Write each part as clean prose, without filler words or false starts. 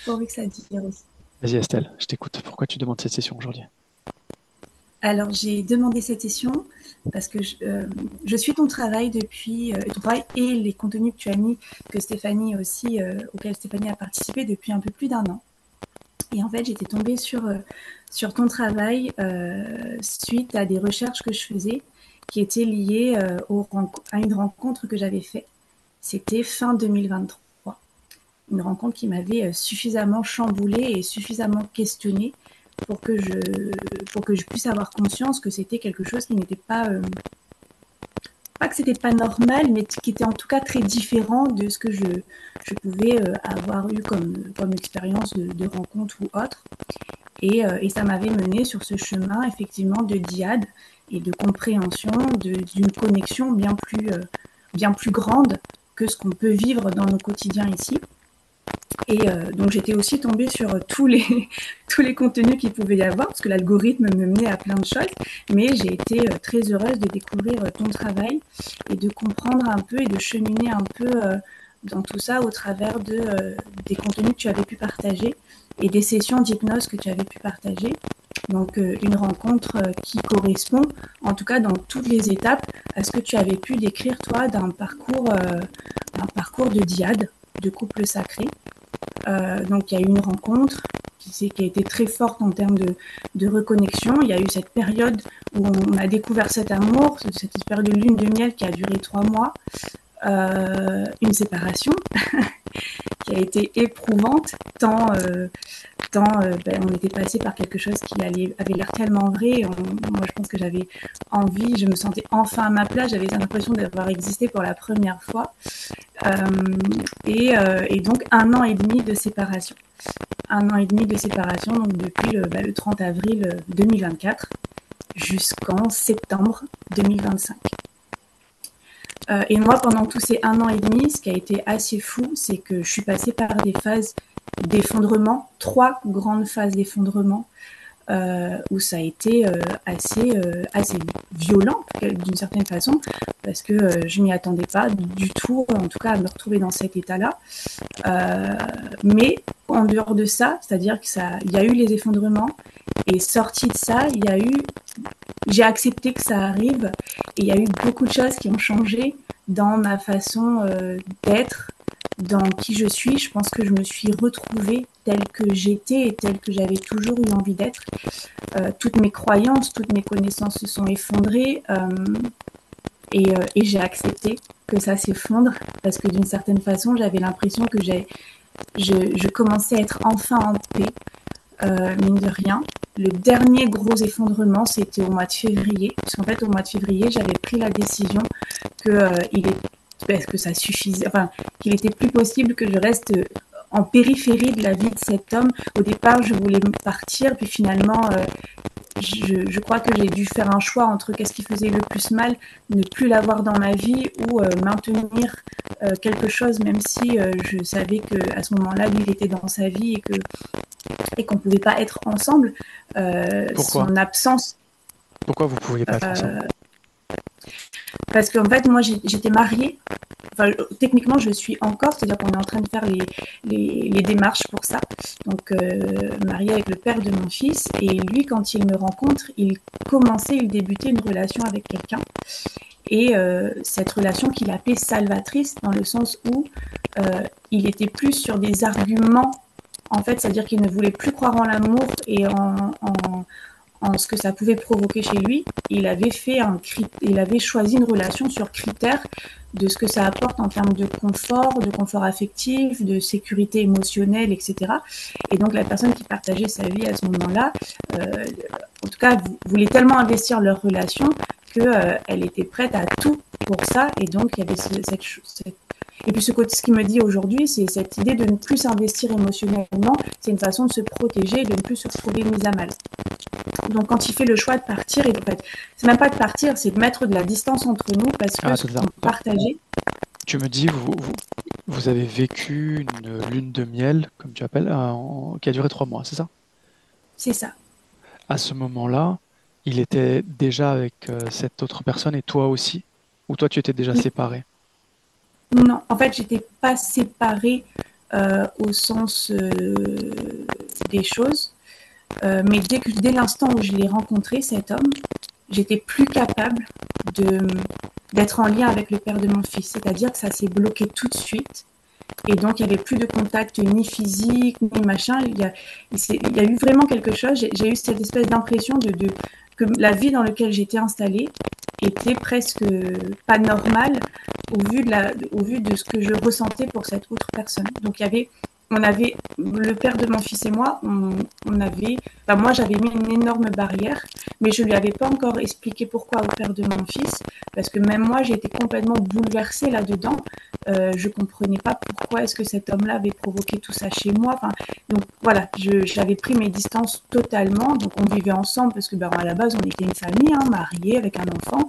pourvu que ça dure aussi. Vas-y Estelle, je t'écoute. Pourquoi tu demandes cette session aujourd'hui? Alors, j'ai demandé cette session parce que je suis ton travail depuis ton travail et les contenus que tu as mis, que Stéphanie aussi, auquel Stéphanie a participé depuis un peu plus d'un an. Et en fait, j'étais tombée sur ton travail suite à des recherches que je faisais qui étaient liées à une rencontre que j'avais faite. C'était fin 2023. Une rencontre qui m'avait suffisamment chamboulée et suffisamment questionnée pour que je puisse avoir conscience que c'était quelque chose qui n'était pas que c'était pas normal, mais qui était en tout cas très différent de ce que je pouvais avoir eu comme expérience de rencontre ou autre. Et ça m'avait mené sur ce chemin effectivement de diade et de compréhension d'une connexion bien plus grande que ce qu'on peut vivre dans nos quotidiens ici. Et donc j'étais aussi tombée sur tous les contenus qu'il pouvait y avoir, parce que l'algorithme me menait à plein de choses, mais j'ai été très heureuse de découvrir ton travail et de comprendre un peu et de cheminer un peu dans tout ça au travers des contenus que tu avais pu partager et des sessions d'hypnose que tu avais pu partager. Donc une rencontre qui correspond, en tout cas dans toutes les étapes, à ce que tu avais pu décrire toi d'un parcours de diade, de couple sacré. Donc il y a eu une rencontre qui a été très forte en termes de reconnexion. Il y a eu cette période où on a découvert cet amour, cette période de lune de miel qui a duré 3 mois, une séparation qui a été éprouvante, tant on était passé par quelque chose avait l'air tellement vrai. Moi, je pense que j'avais envie, je me sentais enfin à ma place, j'avais l'impression d'avoir existé pour la première fois. Et donc, 1 an et demi de séparation. 1 an et demi de séparation, donc depuis le 30 avril 2024 jusqu'en septembre 2025. Et moi, pendant tous ces 1 an et demi, ce qui a été assez fou, c'est que je suis passée par des phases d'effondrement, 3 grandes phases d'effondrement, où ça a été assez violent d'une certaine façon, parce que je m'y attendais pas du tout, en tout cas à me retrouver dans cet état-là. Mais en dehors de ça, c'est-à-dire il y a eu les effondrements, et sorti de ça, j'ai accepté que ça arrive, et il y a eu beaucoup de choses qui ont changé dans ma façon d'être, dans qui je suis. Je pense que je me suis retrouvée telle que j'étais et telle que j'avais toujours eu envie d'être. Toutes mes croyances, toutes mes connaissances se sont effondrées, et j'ai accepté que ça s'effondre, parce que d'une certaine façon, j'avais l'impression que je commençais à être enfin en paix, mine de rien. Le dernier gros effondrement, c'était au mois de février, parce qu'en fait, au mois de février, j'avais pris la décision que ça suffisait, enfin, qu'il était plus possible que je reste en périphérie de la vie de cet homme. Au départ, je voulais partir, puis finalement, je crois que j'ai dû faire un choix entre qu'est-ce qui faisait le plus mal, ne plus l'avoir dans ma vie, ou maintenir quelque chose, même si je savais qu'à ce moment-là, lui, il était dans sa vie et qu'on ne pouvait pas être ensemble. Pourquoi? Son absence, Pourquoi vous ne pouviez pas être ensemble? parce qu'en fait, moi, j'étais mariée. Enfin, techniquement, je le suis encore, c'est-à-dire qu'on est en train de faire les démarches pour ça. Donc, mariée avec le père de mon fils. Et lui, quand il me rencontre, il débutait une relation avec quelqu'un. Et cette relation qu'il appelait salvatrice, dans le sens où il était plus sur des arguments, en fait, c'est-à-dire qu'il ne voulait plus croire en l'amour et en ce que ça pouvait provoquer chez lui. Il avait choisi une relation sur critères de ce que ça apporte en termes de confort affectif, de sécurité émotionnelle, etc. Et donc la personne qui partageait sa vie à ce moment-là, en tout cas, voulait tellement investir leur relation qu'elle était prête à tout pour ça. Et donc il y avait et puis ce qu'il me dit aujourd'hui, c'est cette idée de ne plus s'investir émotionnellement. C'est une façon de se protéger et de ne plus se retrouver mise à mal. Donc quand il fait le choix de partir, et en fait, c'est même pas de partir, c'est de mettre de la distance entre nous, parce que Ah, ce tout ça. qu'on partageait, Tu me dis, vous avez vécu une lune de miel, comme tu appelles, qui a duré 3 mois, c'est ça? c'est ça. À ce moment-là, il était déjà avec cette autre personne et toi aussi? Ou toi, tu étais déjà séparé? Non, en fait, j'étais pas séparée au sens des choses. Mais dès l'instant où je l'ai rencontré, cet homme, j'étais plus capable d'être en lien avec le père de mon fils. C'est-à-dire que ça s'est bloqué tout de suite. Et donc, il n'y avait plus de contact ni physique, ni machin. Il y a eu vraiment quelque chose. J'ai eu cette espèce d'impression que la vie dans laquelle j'étais installée était presque pas normale au vu de ce que je ressentais pour cette autre personne. Donc, on avait, le père de mon fils et moi, moi j'avais mis une énorme barrière, mais je lui avais pas encore expliqué pourquoi au père de mon fils, parce que même moi j'ai été complètement bouleversée là-dedans. Je comprenais pas pourquoi est-ce que cet homme-là avait provoqué tout ça chez moi. Enfin, donc voilà, j'avais pris mes distances totalement. Donc on vivait ensemble parce que à la base on était une famille, mariée avec un enfant.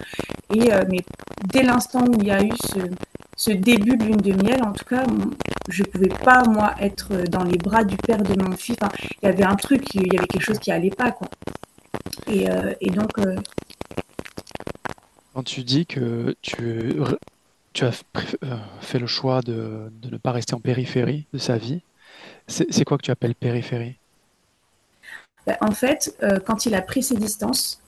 Mais dès l'instant où il y a eu ce début de lune de miel, en tout cas, je pouvais pas moi être dans les bras du père de mon fils. Enfin, il y avait un truc, il y avait quelque chose qui allait pas, quoi. Et donc. Quand tu dis que tu as fait le choix de ne pas rester en périphérie de sa vie, c'est quoi que tu appelles périphérie? En fait, quand il a pris ses distances,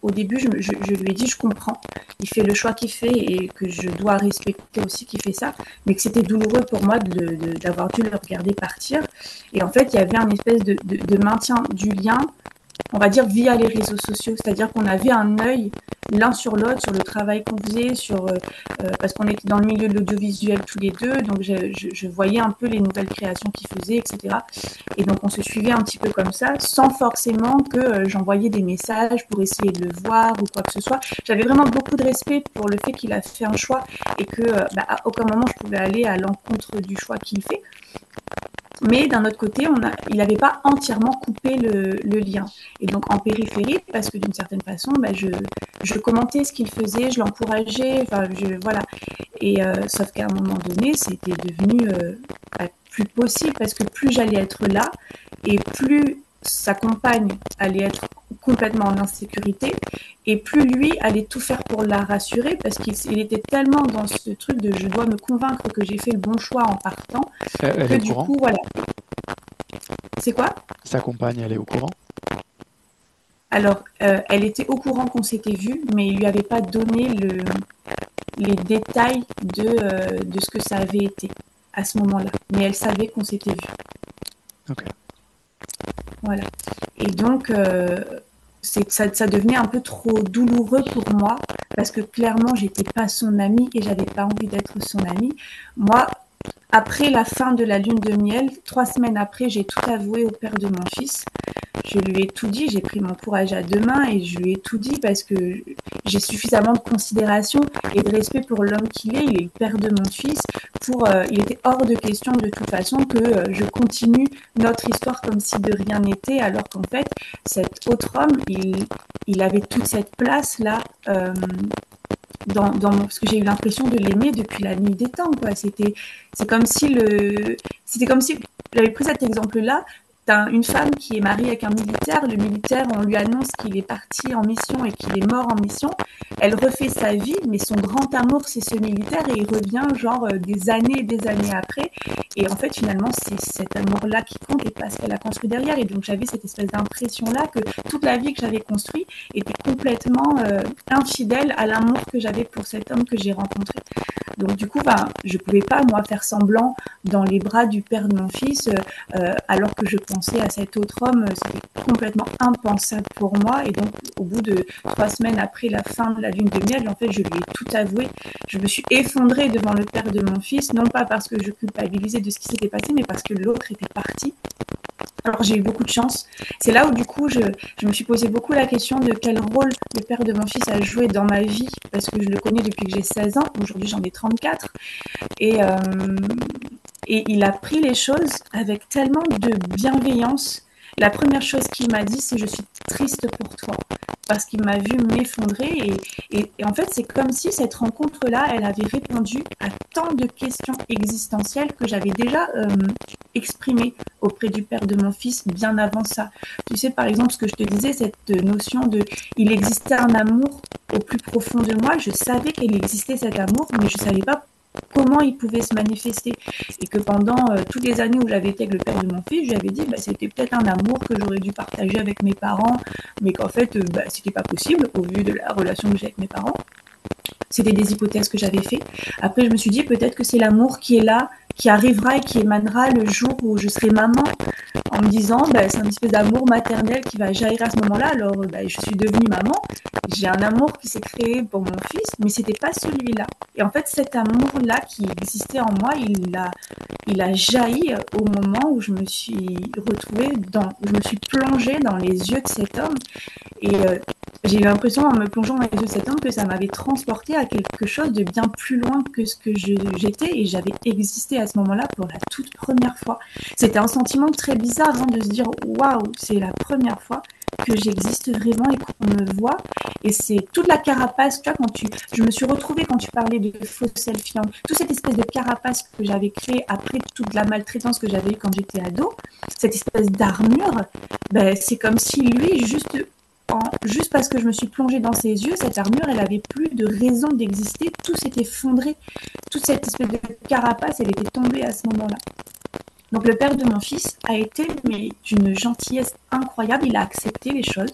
au début, je lui ai dit, je comprends, il fait le choix qu'il fait et que je dois respecter aussi qu'il fait ça, mais que c'était douloureux pour moi d'avoir dû le regarder partir. Et en fait, il y avait un espèce de maintien du lien, on va dire, via les réseaux sociaux. C'est-à-dire qu'on avait un œil l'un sur l'autre, sur le travail qu'on faisait, parce qu'on était dans le milieu de l'audiovisuel tous les deux, donc je voyais un peu les nouvelles créations qu'il faisait, etc. Et donc on se suivait un petit peu comme ça, sans forcément que j'envoyais des messages pour essayer de le voir ou quoi que ce soit. J'avais vraiment beaucoup de respect pour le fait qu'il a fait un choix et que à aucun moment je pouvais aller à l'encontre du choix qu'il fait. Mais d'un autre côté, il n'avait pas entièrement coupé le lien. Et donc en périphérie, parce que d'une certaine façon, je commentais ce qu'il faisait, je l'encourageais, voilà. Et sauf qu'à un moment donné, c'était devenu plus possible, parce que plus j'allais être là, et plus sa compagne allait être complètement en insécurité, et plus lui allait tout faire pour la rassurer, parce qu'il était tellement dans ce truc de je dois me convaincre que j'ai fait le bon choix en partant, Elle que est au du courant? coup, voilà. C'est quoi? Sa compagne, elle est au courant? Alors, elle était au courant qu'on s'était vu, mais il lui avait pas donné les détails de ce que ça avait été à ce moment-là. Mais elle savait qu'on s'était vu. Ok. Voilà. Et donc, ça devenait un peu trop douloureux pour moi, parce que clairement, j'étais pas son amie et j'avais pas envie d'être son amie. Moi, après la fin de la lune de miel, 3 semaines après, j'ai tout avoué au père de mon fils. Je lui ai tout dit, j'ai pris mon courage à deux mains et je lui ai tout dit parce que j'ai suffisamment de considération et de respect pour l'homme qu'il est. Il est le père de mon fils. Il était hors de question de toute façon que je continue notre histoire comme si de rien n'était, alors qu'en fait, cet autre homme, il avait toute cette place-là. Parce que j'ai eu l'impression de l'aimer depuis la nuit des temps, quoi. C'était comme si j'avais pris cet exemple-là. Une femme qui est mariée avec un militaire, le militaire, on lui annonce qu'il est parti en mission et qu'il est mort en mission. Elle refait sa vie, mais son grand amour, c'est ce militaire et il revient genre des années et des années après. Et en fait, finalement, c'est cet amour-là qui compte et pas ce qu'elle a construit derrière. Et donc, j'avais cette espèce d'impression-là que toute la vie que j'avais construite était complètement infidèle à l'amour que j'avais pour cet homme que j'ai rencontré. Donc, du coup, je pouvais pas, moi, faire semblant dans les bras du père de mon fils, alors que je pensais à cet autre homme. C'était complètement impensable pour moi. Et donc, au bout de 3 semaines après la fin de la lune de miel, en fait, je lui ai tout avoué. Je me suis effondrée devant le père de mon fils, non pas parce que je culpabilisais de ce qui s'était passé, mais parce que l'autre était parti. Alors j'ai eu beaucoup de chance. C'est là où du coup je me suis posé beaucoup la question de quel rôle le père de mon fils a joué dans ma vie, parce que je le connais depuis que j'ai 16 ans. Aujourd'hui j'en ai 34. Et, euh, et il a pris les choses avec tellement de bienveillance. La première chose qu'il m'a dit, c'est je suis triste pour toi, parce qu'il m'a vu m'effondrer. Et en fait, c'est comme si cette rencontre-là, elle avait répondu à tant de questions existentielles que j'avais déjà exprimées auprès du père de mon fils bien avant ça. Tu sais, par exemple, ce que je te disais, cette notion de il existait un amour au plus profond de moi. Je savais qu'il existait cet amour, mais je savais pas comment il pouvait se manifester. Et que pendant toutes les années où j'avais été avec le père de mon fils, j'avais dit c'était peut-être un amour que j'aurais dû partager avec mes parents, mais qu'en fait, c'était pas possible au vu de la relation que j'ai avec mes parents. C'était des hypothèses que j'avais fait. Après, je me suis dit peut-être que c'est l'amour qui est là, qui arrivera et qui émanera le jour où je serai maman, en me disant c'est un espèce d'amour maternel qui va jaillir à ce moment-là. Alors, je suis devenue maman, j'ai un amour qui s'est créé pour mon fils, mais c'était pas celui-là. Et en fait, cet amour-là qui existait en moi, il a jailli au moment où je me suis retrouvée où je me suis plongée dans les yeux de cet homme. Et j'ai eu l'impression, en me plongeant dans les yeux de cet homme, que ça m'avait transportée à quelque chose de bien plus loin que ce que j'étais, et j'avais existé à ce moment-là pour la toute première fois. C'était un sentiment très bizarre de se dire « Waouh, c'est la première fois que j'existe vraiment et qu'on me voit ». Et c'est toute la carapace, tu vois, je me suis retrouvée quand tu parlais de faux selfie, toute cette espèce de carapace que j'avais créée après toute la maltraitance que j'avais eue quand j'étais ado, cette espèce d'armure, c'est comme si lui, juste parce que je me suis plongée dans ses yeux, cette armure, elle avait plus de raison d'exister, tout s'était effondré, toute cette espèce de carapace, elle était tombée à ce moment-là. Donc le père de mon fils a été d'une gentillesse incroyable, il a accepté les choses,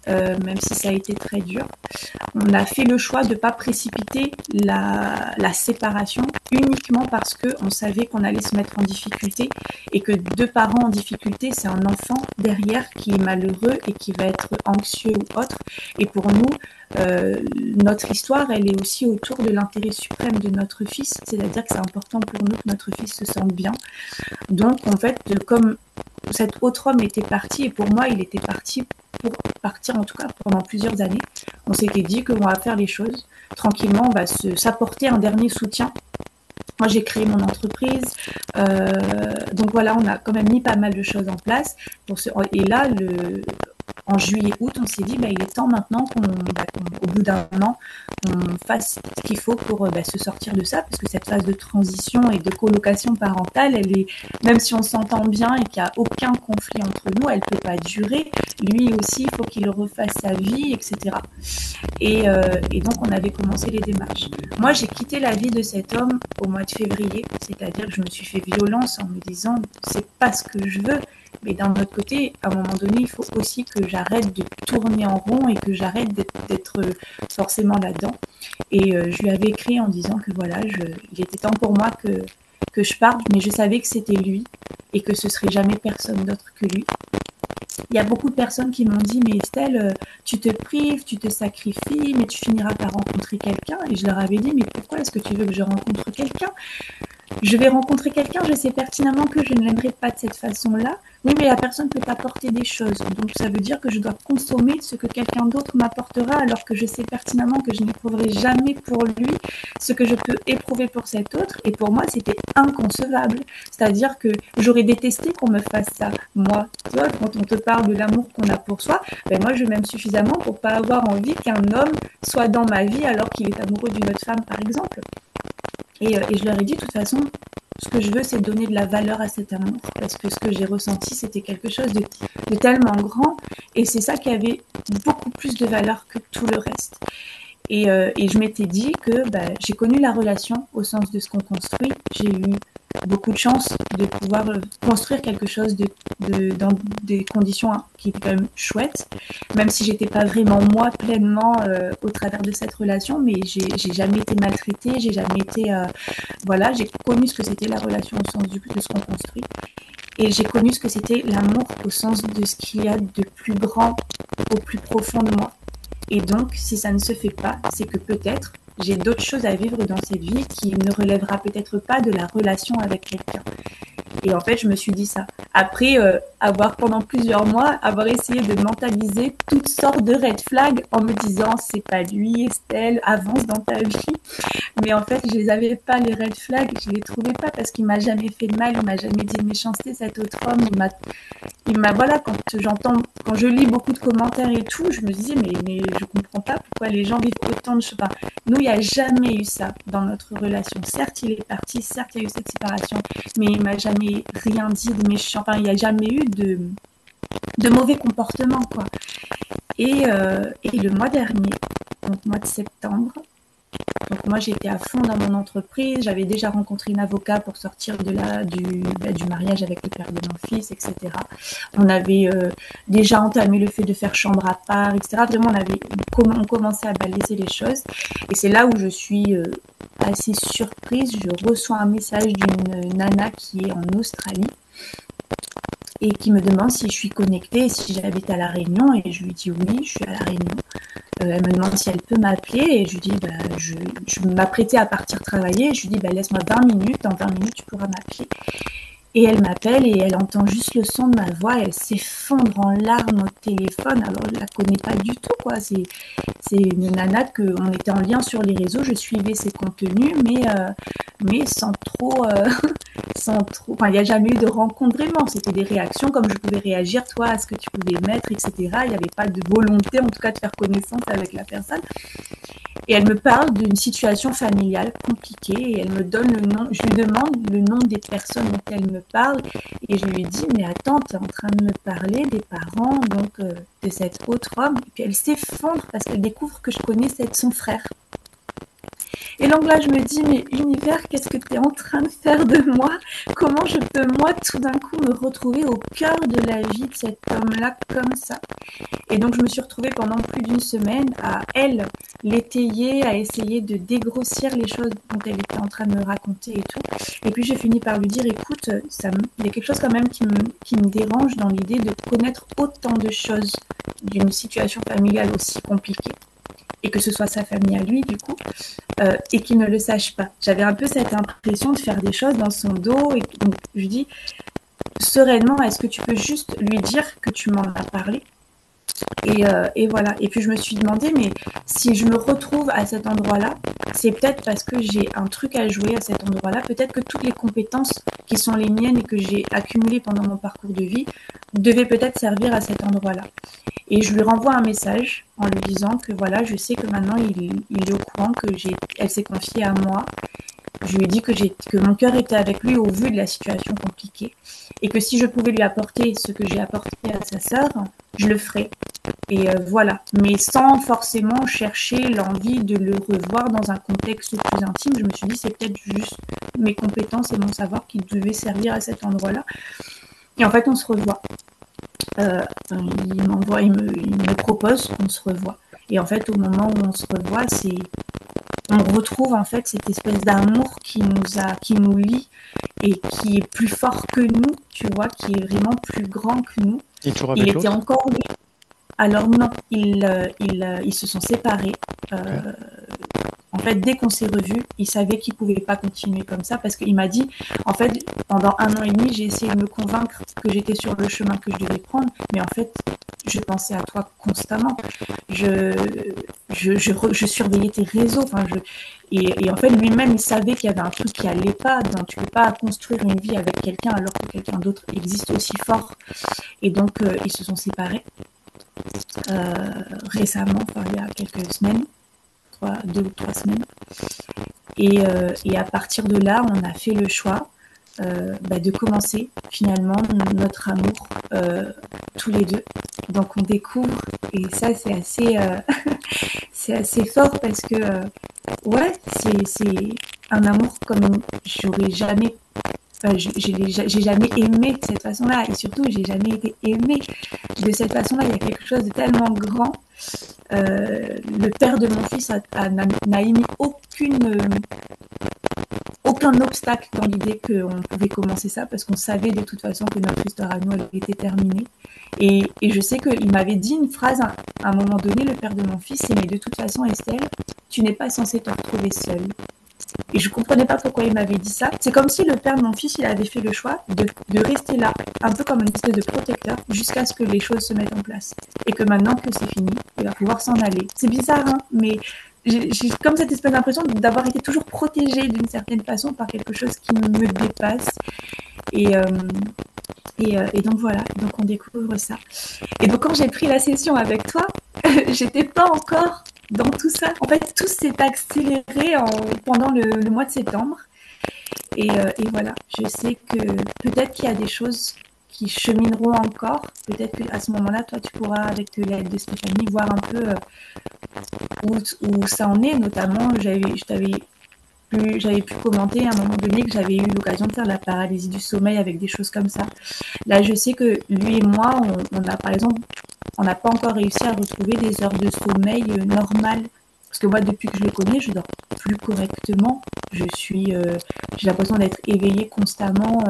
même si ça a été très dur. On a fait le choix de ne pas précipiter la séparation uniquement parce qu'on savait qu'on allait se mettre en difficulté et que deux parents en difficulté, c'est un enfant derrière qui est malheureux et qui va être anxieux ou autre. Et pour nous, notre histoire, elle est aussi autour de l'intérêt suprême de notre fils, c'est-à-dire que c'est important pour nous que notre fils se sente bien. Donc, en fait, comme cet autre homme était parti, et pour moi, il était parti pour partir, en tout cas, pendant plusieurs années, on s'était dit qu'on va faire les choses tranquillement, on va s'apporter un dernier soutien. Moi, j'ai créé mon entreprise, donc voilà, on a quand même mis pas mal de choses en place. Et là, en juillet-août, on s'est dit, il est temps maintenant qu'au bout d'un an, on fasse ce qu'il faut pour se sortir de ça, parce que cette phase de transition et de colocation parentale, même si on s'entend bien et qu'il n'y a aucun conflit entre nous, elle ne peut pas durer. Lui aussi, il faut qu'il refasse sa vie, etc. Et donc, on avait commencé les démarches. Moi, j'ai quitté la vie de cet homme au mois de février, c'est-à-dire que je me suis fait violence en me disant, c'est pas ce que je veux. Mais d'un autre côté, à un moment donné, il faut aussi que j'arrête de tourner en rond et que j'arrête d'être forcément là-dedans. Et je lui avais écrit en disant que voilà, il était temps pour moi que je parte, mais je savais que c'était lui et que ce serait jamais personne d'autre que lui. Il y a beaucoup de personnes qui m'ont dit « Mais Estelle, tu te prives, tu te sacrifies, mais tu finiras par rencontrer quelqu'un. » Et je leur avais dit « Mais pourquoi est-ce que tu veux que je rencontre quelqu'un ? Je vais rencontrer quelqu'un, je sais pertinemment que je ne l'aimerai pas de cette façon-là. Oui, mais la personne peut t'apporter des choses. Donc, ça veut dire que je dois consommer ce que quelqu'un d'autre m'apportera alors que je sais pertinemment que je n'éprouverai jamais pour lui ce que je peux éprouver pour cet autre. Et pour moi, c'était inconcevable. C'est-à-dire que j'aurais détesté qu'on me fasse ça. Moi, toi, quand on te parle de l'amour qu'on a pour soi, moi, je m'aime suffisamment pour pas avoir envie qu'un homme soit dans ma vie alors qu'il est amoureux d'une autre femme, par exemple. Et je leur ai dit, de toute façon, ce que je veux, c'est donner de la valeur à cet amour. Parce que ce que j'ai ressenti, c'était quelque chose de tellement grand. Et c'est ça qui avait beaucoup plus de valeur que tout le reste. Et je m'étais dit que j'ai connu la relation au sens de ce qu'on construit. J'ai eu beaucoup de chance de pouvoir construire quelque chose dans des conditions qui étaient quand même chouettes, même si j'étais pas vraiment moi pleinement au travers de cette relation, mais j'ai jamais été maltraitée, j'ai jamais été voilà, j'ai connu ce que c'était la relation au sens de ce qu'on construit, et j'ai connu ce que c'était l'amour au sens de ce qu'il y a de plus grand, au plus profond de moi. Et donc, si ça ne se fait pas, c'est que peut-être j'ai d'autres choses à vivre dans cette vie qui ne relèvera peut-être pas de la relation avec quelqu'un. Et en fait, je me suis dit ça. Après avoir pendant plusieurs mois, avoir essayé de mentaliser toutes sortes de red flags en me disant c'est pas lui, Estelle, avance dans ta vie. Mais en fait, je les avais pas, les red flags, je les trouvais pas parce qu'il m'a jamais fait de mal, il m'a jamais dit de méchanceté, cet autre homme. Voilà, quand je lis beaucoup de commentaires et tout, je me disais mais je comprends pas pourquoi les gens vivent autant de choses. Enfin, nous, il n'y a jamais eu ça dans notre relation. Certes, il est parti, certes, il y a eu cette séparation, mais il m'a jamais rien dit de méchant. Enfin, il n'y a jamais eu de mauvais comportement, quoi. Et le mois dernier, donc mois de septembre, Donc moi, j'étais à fond dans mon entreprise. J'avais déjà rencontré une avocate pour sortir du mariage avec le père de mon fils, etc. On avait déjà entamé le fait de faire chambre à part, etc. Vraiment, on commençait à baliser les choses. Et c'est là où je suis assez surprise. Je reçois un message d'une nana qui est en Australie et qui me demande si je suis connectée et si j'habite à La Réunion. Et je lui dis oui, je suis à La Réunion. Elle me demande si elle peut m'appeler et je lui dis je m'apprêtais à partir travailler. Je lui dis laisse-moi 20 minutes, dans 20 minutes tu pourras m'appeler. Et elle m'appelle et elle entend juste le son de ma voix, elle s'effondre en larmes au téléphone. Alors je la connais pas du tout, quoi. C'est une nana on était en lien sur les réseaux, je suivais ses contenus, mais sans trop, enfin il n'y a jamais eu de rencontre vraiment. C'était des réactions comme je pouvais réagir toi à ce que tu pouvais mettre, etc. Il n'y avait pas de volonté en tout cas de faire connaissance avec la personne. Et elle me parle d'une situation familiale compliquée et elle me donne le nom, je lui demande le nom des personnes dont elle me parle et je lui dis mais attends, tu es en train de me parler des parents donc de cet autre homme. Et puis elle s'effondre parce qu'elle découvre que je connais son frère. Et donc là, je me dis, mais univers, qu'est-ce que tu es en train de faire de moi? Comment je peux, moi, tout d'un coup, me retrouver au cœur de la vie de cet homme-là comme ça? Et donc, je me suis retrouvée pendant plus d'une semaine à, elle, l'étayer, à essayer de dégrossir les choses dont elle était en train de me raconter et tout. Et puis, j'ai fini par lui dire, écoute, il y a quelque chose quand même qui me dérange dans l'idée de connaître autant de choses d'une situation familiale aussi compliquée. Et que ce soit sa famille à lui, du coup, et qu'il ne le sache pas. J'avais un peu cette impression de faire des choses dans son dos, et donc je lui dis, sereinement, est-ce que tu peux juste lui dire que tu m'en as parlé ? Et voilà. Et puis je me suis demandé, mais si je me retrouve à cet endroit-là, c'est peut-être parce que j'ai un truc à jouer à cet endroit-là. Peut-être que toutes les compétences qui sont les miennes et que j'ai accumulées pendant mon parcours de vie devaient peut-être servir à cet endroit-là. Et je lui renvoie un message en lui disant que voilà, je sais que maintenant il est au courant que elle s'est confiée à moi. Je lui ai dit que mon cœur était avec lui au vu de la situation compliquée et que si je pouvais lui apporter ce que j'ai apporté à sa sœur, je le ferais. Et voilà, mais sans forcément chercher l'envie de le revoir dans un contexte plus intime. Je me suis dit c'est peut-être juste mes compétences et mon savoir qui devaient servir à cet endroit-là. Et en fait, on se revoit. Il me propose qu'on se revoie. Et en fait, au moment où on se revoit, on retrouve en fait cette espèce d'amour qui nous lie et qui est plus fort que nous, tu vois, qui est vraiment plus grand que nous. Il est toujours avec l'autre ? Était encore lui. Alors non, ils se sont séparés. En fait, dès qu'on s'est revus, il savait qu'il pouvait pas continuer comme ça parce qu'il m'a dit, en fait, pendant 1 an et demi, j'ai essayé de me convaincre que j'étais sur le chemin que je devais prendre, mais en fait, je pensais à toi constamment. Je surveillais tes réseaux. Enfin, et en fait, lui-même, il savait qu'il y avait un truc qui allait pas. Donc, tu peux pas construire une vie avec quelqu'un alors que quelqu'un d'autre existe aussi fort. Et donc, ils se sont séparés récemment, enfin, il y a quelques semaines. 2 ou 3 semaines. Et à partir de là, on a fait le choix de commencer finalement notre amour tous les deux. Donc on découvre, et ça c'est assez, c'est assez fort parce que ouais, c'est un amour comme j'aurais jamais. J'ai jamais aimé de cette façon-là et surtout j'ai jamais été aimée de cette façon-là. Il y a quelque chose de tellement grand. Le père de mon fils n'a émis aucun obstacle dans l'idée qu'on pouvait commencer ça parce qu'on savait de toute façon que notre histoire à nous elle était terminée. Et je sais qu'il m'avait dit une phrase à un moment donné, le père de mon fils, c'est mais de toute façon Estelle, tu n'es pas censée te retrouver seule. Et je comprenais pas pourquoi il m'avait dit ça. C'est comme si le père de mon fils, il avait fait le choix de rester là, un peu comme une espèce de protecteur, jusqu'à ce que les choses se mettent en place. Et que maintenant que c'est fini, il va pouvoir s'en aller. C'est bizarre, hein, mais j'ai comme cette espèce d'impression d'avoir été toujours protégée d'une certaine façon par quelque chose qui me dépasse. Et donc voilà, donc on découvre ça. Et donc quand j'ai pris la session avec toi, j'étais pas encore dans tout ça. En fait, tout s'est accéléré pendant le mois de septembre. Et voilà, je sais que peut-être qu'il y a des choses qui chemineront encore. Peut-être qu'à ce moment-là, toi, tu pourras, avec l'aide de Stéphanie, voir un peu où ça en est. Notamment, j'avais pu commenter à un moment donné que j'avais eu l'occasion de faire la paralysie du sommeil avec des choses comme ça. Là, je sais que lui et moi, on a par exemple, on n'a pas encore réussi à retrouver des heures de sommeil normales. Parce que moi, depuis que je le connais, je dors plus correctement. J'ai l'impression d'être éveillée constamment.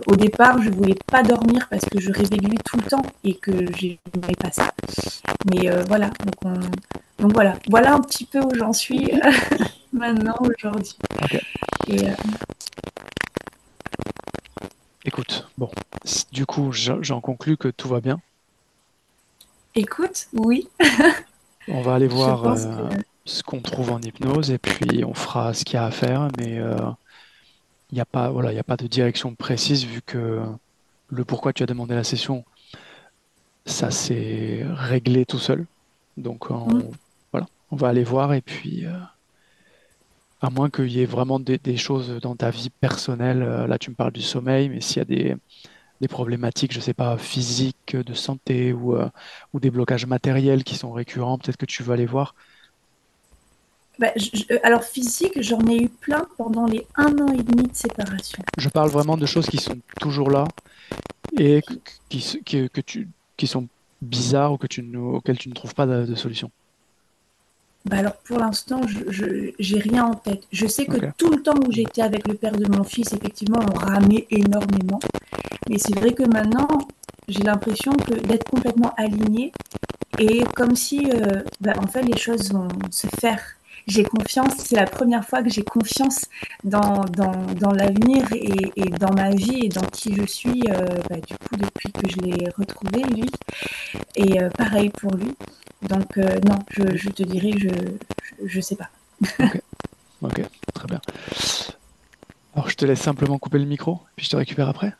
Au départ, je voulais pas dormir parce que je rêvais de lui tout le temps et que j'aimais pas ça. Mais voilà, donc voilà, voilà un petit peu où j'en suis maintenant aujourd'hui. Ok. Et Écoute, bon, du coup, j'en conclus que tout va bien. écoute, oui, On va aller je voir pense que ce qu'on trouve en hypnose et puis on fera ce qu'il y a à faire, mais il n'y a pas, voilà, il y a pas de direction précise vu que le pourquoi tu as demandé la session, ça s'est réglé tout seul. Donc, voilà, on va aller voir et puis, à moins qu'il y ait vraiment des choses dans ta vie personnelle, là tu me parles du sommeil, mais s'il y a des problématiques, je sais pas, physiques, de santé ou des blocages matériels qui sont récurrents, peut-être que tu veux aller voir. bah, alors physique, j'en ai eu plein pendant les 1 an et demi de séparation. Je parle vraiment de choses qui sont toujours là et qui sont bizarres ou auxquelles tu ne trouves pas de solution. Bah alors pour l'instant, j'ai rien en tête. Je sais que Ok. tout le temps où j'étais avec le père de mon fils, effectivement, on ramenait énormément. Mais c'est vrai que maintenant, j'ai l'impression que d'être complètement alignée et comme si, bah, en fait, les choses vont se faire. J'ai confiance, c'est la première fois que j'ai confiance dans l'avenir et dans ma vie et dans qui je suis, bah, du coup, depuis que je l'ai retrouvé, lui. Et pareil pour lui. Donc, non, je te dirais, je sais pas. Ok. Ok. Très bien. Alors, je te laisse simplement couper le micro, puis je te récupère après.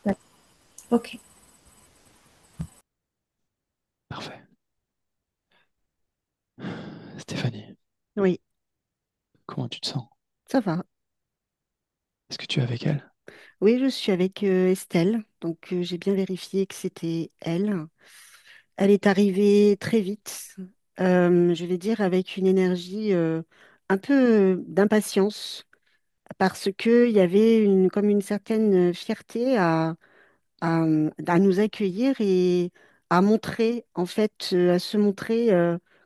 Ok. Parfait. Stéphanie, Oui, comment tu te sens? ça va. Est-ce que tu es avec elle? Oui, je suis avec Estelle, donc j'ai bien vérifié que c'était elle. Elle est arrivée très vite, je vais dire avec une énergie un peu d'impatience, parce qu'il y avait comme une certaine fierté à nous accueillir et à montrer, en fait, à se montrer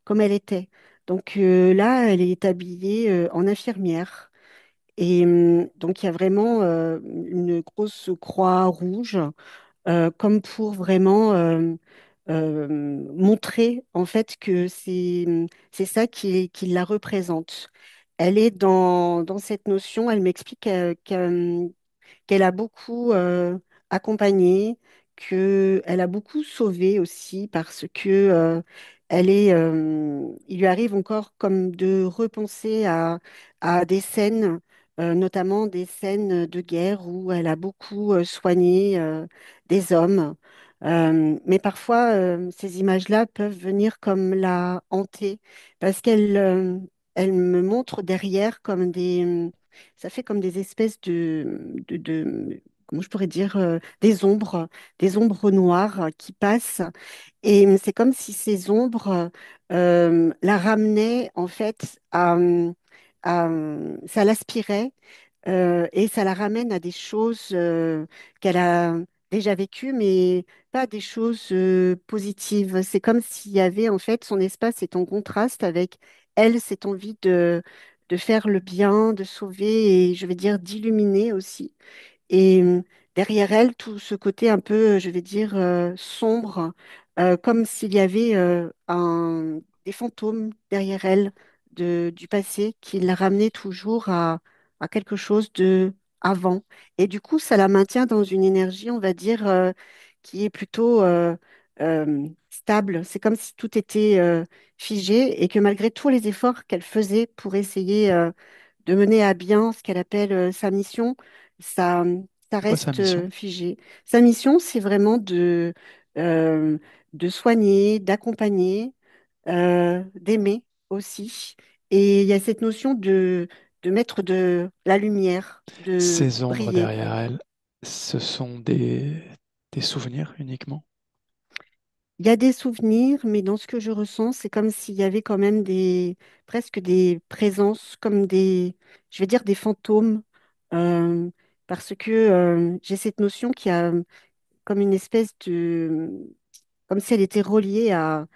comme elle était. Donc là, elle est habillée en infirmière. Et donc, il y a vraiment une grosse croix rouge, comme pour vraiment montrer en fait que c'est ça qui la représente. Elle est dans cette notion, elle m'explique qu'elle a beaucoup accompagné, qu'elle a beaucoup sauvé aussi parce que il lui arrive encore comme de repenser à des scènes, notamment des scènes de guerre où elle a beaucoup soigné des hommes. Mais parfois, ces images-là peuvent venir comme la hanter parce elle me montre derrière comme ça fait comme des espèces comment je pourrais dire, des ombres noires qui passent. Et c'est comme si ces ombres la ramenaient en fait ça l'aspirait et ça la ramène à des choses qu'elle a déjà vécues, mais pas des choses positives. C'est comme s'il y avait en fait son espace est en contraste avec elle, cette envie de faire le bien, de sauver et je vais dire d'illuminer aussi. Et derrière elle, tout ce côté un peu, je vais dire, sombre, comme s'il y avait des fantômes derrière elle du passé qui la ramenaient toujours à quelque chose de avant. Et du coup, ça la maintient dans une énergie, on va dire, qui est plutôt stable. C'est comme si tout était figé et que malgré tous les efforts qu'elle faisait pour essayer de mener à bien ce qu'elle appelle sa mission, ça, ça C'est quoi sa reste mission? figé. Sa mission, c'est vraiment euh, de soigner, d'accompagner, d'aimer aussi. Et il y a cette notion de mettre de la lumière, de Ces ombres briller. derrière elle, ce sont des des souvenirs uniquement? Il y a des souvenirs, mais dans ce que je ressens, c'est comme s'il y avait quand même presque des présences, comme je vais dire des fantômes, euh, parce que j'ai cette notion qu'il y a comme une espèce comme si elle était reliée à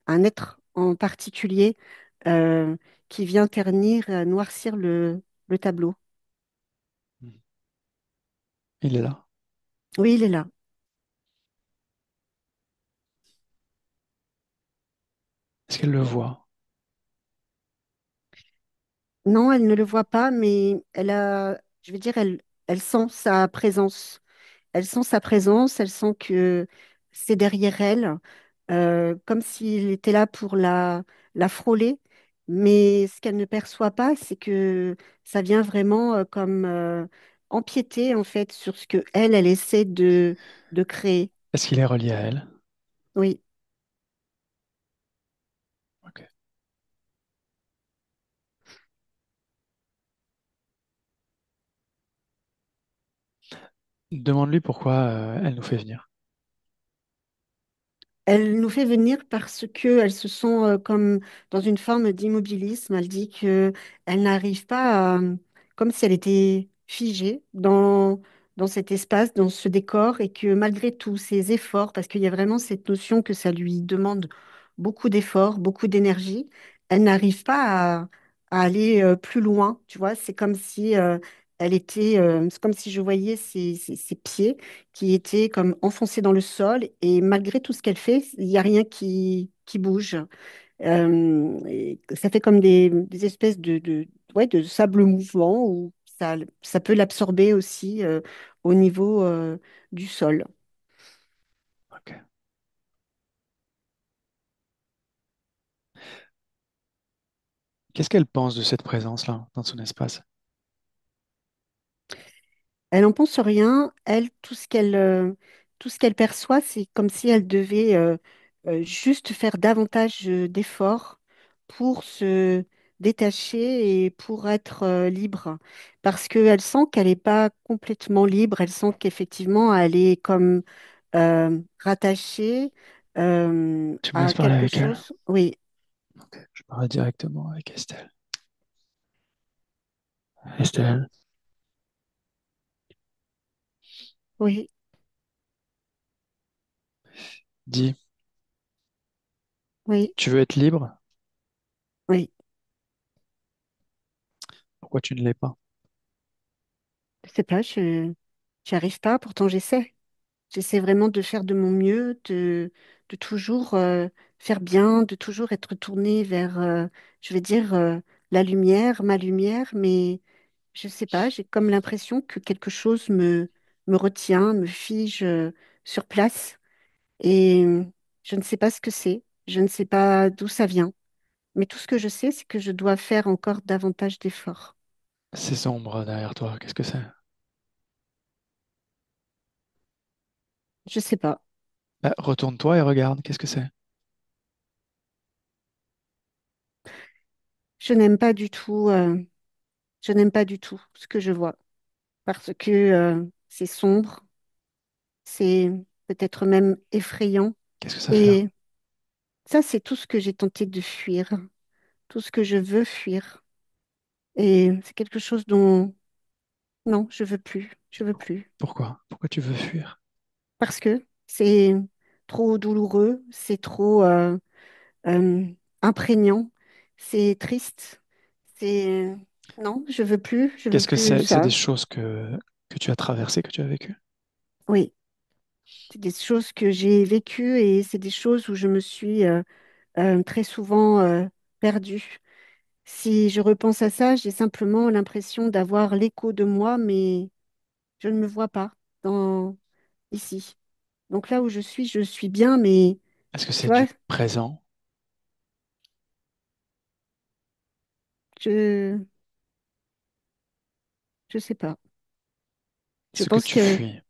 un être en particulier euh, qui vient ternir, noircir le tableau. Hmm. Il est là. Oui, il est là. Est-ce qu'elle le voit? Non, elle ne le voit pas, mais je vais dire, elle sent sa présence. Elle sent sa présence, elle sent que c'est derrière elle, comme s'il était là pour la frôler. Mais ce qu'elle ne perçoit pas, c'est que ça vient vraiment comme empiéter en fait sur ce que elle essaie de créer. Est-ce qu'il est relié à elle? Oui, Ok. Demande-lui pourquoi elle nous fait venir. elle nous fait venir parce que elle se sent comme dans une forme d'immobilisme. Elle dit que elle n'arrive pas comme si elle était figée dans cet espace, dans ce décor, et que malgré tous ses efforts, parce qu'il y a vraiment cette notion que ça lui demande beaucoup d'efforts, beaucoup d'énergie, elle n'arrive pas à aller plus loin. Tu vois, c'est comme si c'est comme si je voyais ses pieds qui était comme enfoncée dans le sol et malgré tout ce qu'elle fait, il n'y a rien qui bouge. Et ça fait comme des espèces ouais, de sable mouvant où ça peut l'absorber aussi au niveau du sol. Ok. Qu'est-ce qu'elle pense de cette présence-là dans son espace? Elle n'en pense rien. Elle, tout ce qu'elle perçoit, c'est comme si elle devait juste faire davantage d'efforts pour se détacher et pour être libre. Parce qu'elle sent qu'elle n'est pas complètement libre. Elle sent qu'effectivement, elle est comme rattachée Tu me à laisses parler quelque avec elle? chose. Oui, Ok. Je parle directement avec Estelle. Estelle, oui, dis, oui, tu veux être libre? oui. Pourquoi tu ne l'es pas? Je sais pas, j'y arrive pas. Pourtant, j'essaie. J'essaie vraiment de faire de mon mieux, de toujours faire bien, de toujours être tournée vers, je vais dire, la lumière, ma lumière, mais je sais pas, j'ai comme l'impression que quelque chose me retient, me fige sur place et je ne sais pas ce que c'est, je ne sais pas d'où ça vient, mais tout ce que je sais, c'est que je dois faire encore davantage d'efforts. C'est sombre derrière toi. Qu'est-ce que c'est? Je sais pas, Bah, retourne-toi et regarde. Qu'est-ce que c'est? je n'aime pas du tout, je n'aime pas du tout ce que je vois parce que c'est sombre. C'est peut-être même effrayant. Qu'est-ce que ça fait là? Et ça, c'est tout ce que j'ai tenté de fuir, tout ce que je veux fuir. Et c'est quelque chose dont, non, je veux plus, je veux plus. Pourquoi? Pourquoi tu veux fuir? Parce que c'est trop douloureux, c'est trop euh, imprégnant, c'est triste, c'est... Non, je veux Qu'est-ce que plus c'est? C'est des ça. choses que tu as traversées, que tu as vécues? Oui, c'est des choses que j'ai vécues et c'est des choses où je me suis très souvent perdue. Si je repense à ça, j'ai simplement l'impression d'avoir l'écho de moi, mais je ne me vois pas ici. Donc là où je suis bien, mais Est-ce que tu c'est vois, du présent? je je sais pas. Je Ce que pense tu que fuis,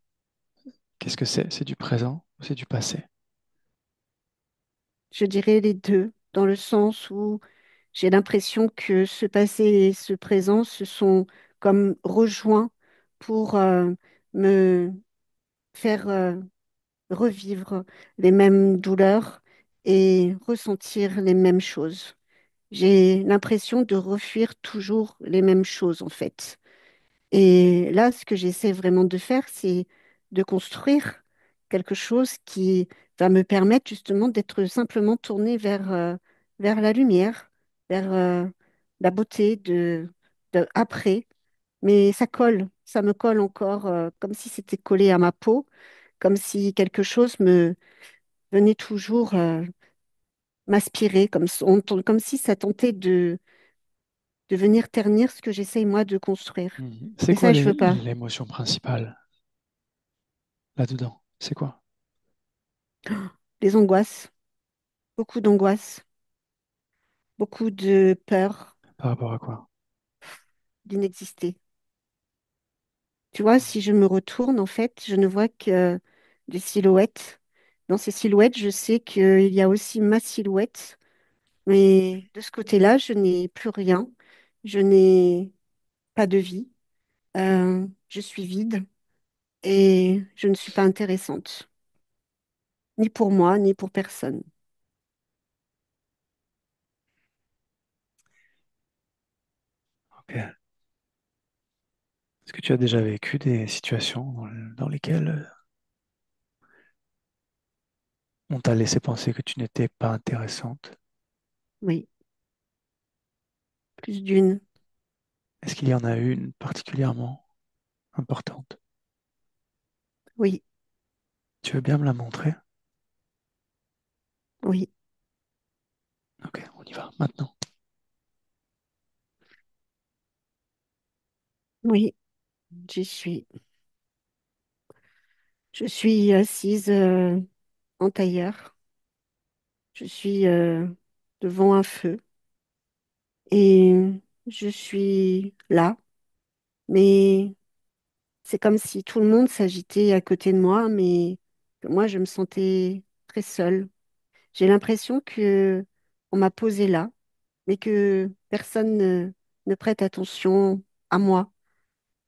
qu'est-ce que c'est? C'est du présent ou c'est du passé? je dirais les deux, dans le sens où j'ai l'impression que ce passé et ce présent se sont comme rejoints pour me faire revivre les mêmes douleurs et ressentir les mêmes choses. J'ai l'impression de refuir toujours les mêmes choses, en fait. Et là, ce que j'essaie vraiment de faire, c'est de construire quelque chose qui va me permettre justement d'être simplement tournée vers la lumière, vers la beauté de après. Mais ça colle, ça me colle encore comme si c'était collé à ma peau, comme si quelque chose me venait toujours m'aspirer, comme si ça tentait de venir ternir ce que j'essaye moi de construire. Mhm. C'est Mais quoi ça, je veux pas. l'émotion principale là-dedans? C'est quoi? Les angoisses, beaucoup d'angoisse, beaucoup de peur Par rapport à quoi? d'inexister. Tu vois, si je me retourne, en fait, je ne vois que des silhouettes. Dans ces silhouettes, je sais qu'il y a aussi ma silhouette, mais de ce côté-là, je n'ai plus rien. Je n'ai pas de vie. Je suis vide et je ne suis pas intéressante, ni pour moi, ni pour personne. Ok. Est-ce que tu as déjà vécu des situations dans lesquelles on t'a laissé penser que tu n'étais pas intéressante? Oui, plus d'une. Est-ce qu'il y en a une particulièrement importante? Oui, Tu veux bien me la montrer? oui, Ok, on y va maintenant. oui, j'y suis. Je suis assise en tailleur. Je suis devant un feu et je suis là, mais c'est comme si tout le monde s'agitait à côté de moi, mais que moi, je me sentais très seule. J'ai l'impression que on m'a posée là, mais que personne ne prête attention à moi,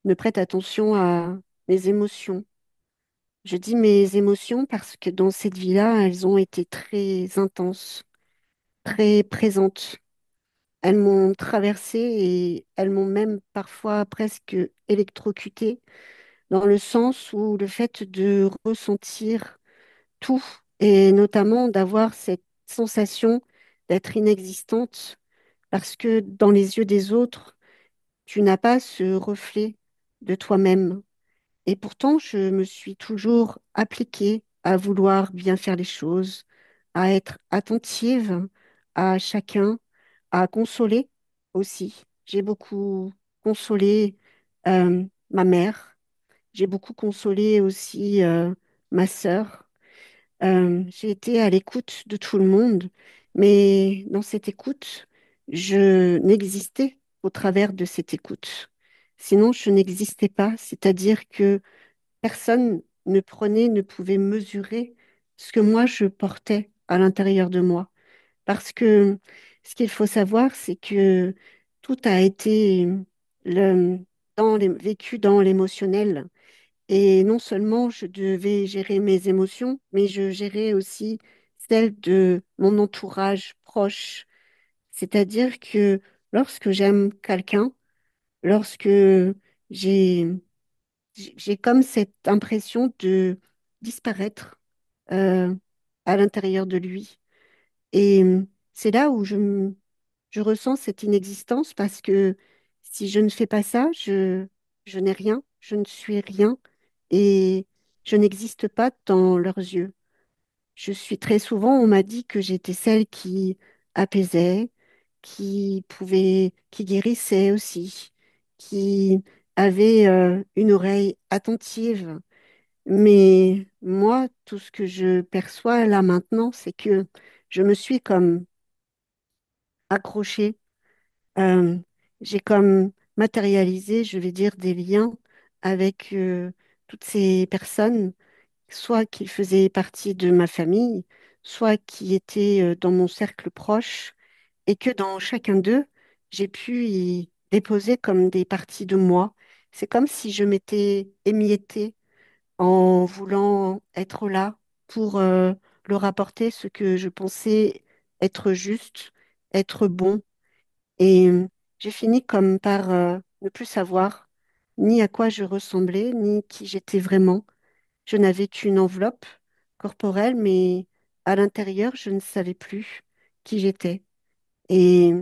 ne prête attention à mes émotions. Je dis mes émotions parce que dans cette vie-là, elles ont été très intenses, très présentes. Elles m'ont traversée et elles m'ont même parfois presque électrocutée, dans le sens où le fait de ressentir tout et notamment d'avoir cette sensation d'être inexistante parce que dans les yeux des autres, tu n'as pas ce reflet de toi-même. Et pourtant, je me suis toujours appliquée à vouloir bien faire les choses, à être attentive à chacun, à consoler aussi. J'ai beaucoup consolé ma mère, j'ai beaucoup consolé aussi ma sœur. J'ai été à l'écoute de tout le monde, mais dans cette écoute, je n'existais au travers de cette écoute. Sinon, je n'existais pas, c'est-à-dire que personne ne prenait, ne pouvait mesurer ce que moi je portais à l'intérieur de moi. Parce que ce qu'il faut savoir, c'est que tout a été le- vécu dans l'émotionnel. Et non seulement je devais gérer mes émotions, mais je gérais aussi celles de mon entourage proche. C'est-à-dire que lorsque j'aime quelqu'un, lorsque j'ai j'ai comme cette impression de disparaître euh, à l'intérieur de lui. Et c'est là où je ressens cette inexistence parce que si je ne fais pas ça, je n'ai rien, je ne suis rien et je n'existe pas dans leurs yeux. Je suis très souvent, on m'a dit que j'étais celle qui apaisait, qui guérissait aussi, qui avait une oreille attentive. Mais moi, tout ce que je perçois là maintenant, c'est que je me suis comme accrochée, euh, j'ai comme matérialisé, je vais dire, des liens avec toutes ces personnes soit qu'ils faisaient partie de ma famille, soit qui étaient dans mon cercle proche, et que dans chacun d'eux, j'ai pu y déposer comme des parties de moi. C'est comme si je m'étais émiettée en voulant être là pour leur apporter ce que je pensais être juste, être bon. Et j'ai fini comme par ne plus savoir ni à quoi je ressemblais, ni qui j'étais vraiment. Je n'avais qu'une enveloppe corporelle, mais à l'intérieur, je ne savais plus qui j'étais. Et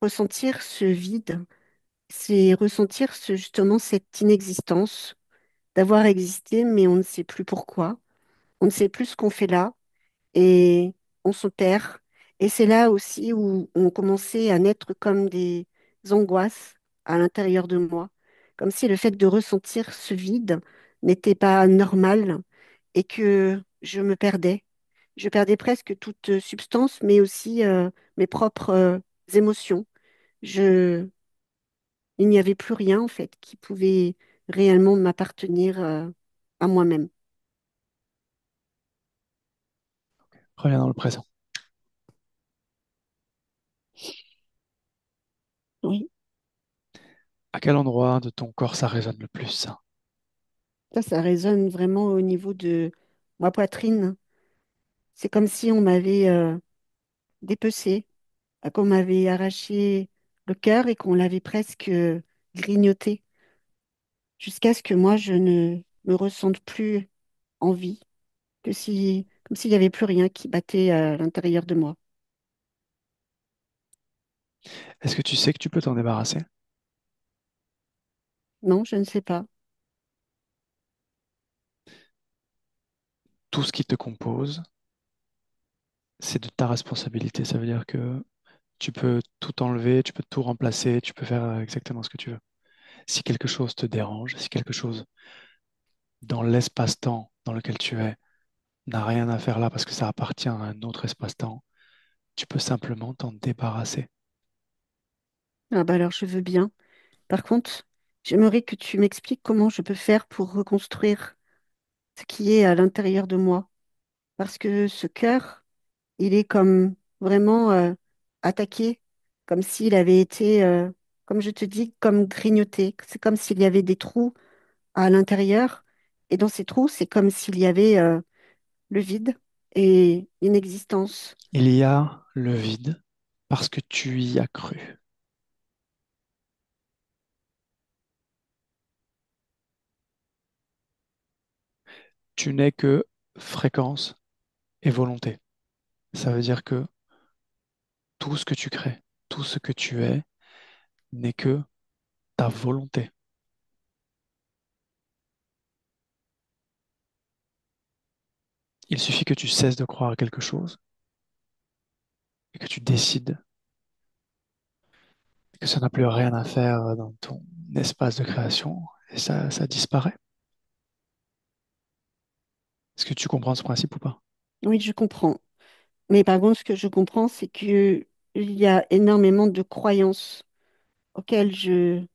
ressentir ce vide, c'est ressentir justement cette inexistence, d'avoir existé, mais on ne sait plus pourquoi, on ne sait plus ce qu'on fait là, et on se perd. Et c'est là aussi où on commençait à naître comme des angoisses à l'intérieur de moi, comme si le fait de ressentir ce vide n'était pas normal et que je me perdais. Je perdais presque toute substance, mais aussi mes propres émotions. Je... Il n'y avait plus rien, en fait, qui pouvait réellement m'appartenir à moi-même. Reviens dans le présent. Oui, À quel endroit de ton corps ça résonne le plus, ça? ça résonne vraiment au niveau de ma poitrine. C'est comme si on m'avait dépecé, qu'on m'avait arraché le cœur et qu'on l'avait presque grignoté, jusqu'à ce que moi, je ne me ressente plus en vie, comme s'il n'y avait plus rien qui battait à l'intérieur de moi. Est-ce que tu sais que tu peux t'en débarrasser? Non, je ne sais pas. Tout ce qui te compose, c'est de ta responsabilité. Ça veut dire que tu peux tout enlever, tu peux tout remplacer, tu peux faire exactement ce que tu veux. Si quelque chose te dérange, si quelque chose dans l'espace-temps dans lequel tu es n'a rien à faire là parce que ça appartient à un autre espace-temps, tu peux simplement t'en débarrasser. Ah bah alors, je veux bien. Par contre, j'aimerais que tu m'expliques comment je peux faire pour reconstruire ce qui est à l'intérieur de moi. Parce que ce cœur, il est comme vraiment attaqué, comme s'il avait été, comme je te dis, comme grignoté. C'est comme s'il y avait des trous à l'intérieur. Et dans ces trous, c'est comme s'il y avait le vide et l'inexistence. Il y a le vide parce que tu y as cru. Tu n'es que fréquence et volonté. Ça veut dire que tout ce que tu crées, tout ce que tu es, n'est que ta volonté. Il suffit que tu cesses de croire à quelque chose et que tu décides que ça n'a plus rien à faire dans ton espace de création et ça disparaît. Est-ce que tu comprends ce principe ou pas? Oui, je comprends. Mais par contre, ce que je comprends, c'est que il y a énormément de croyances auxquelles je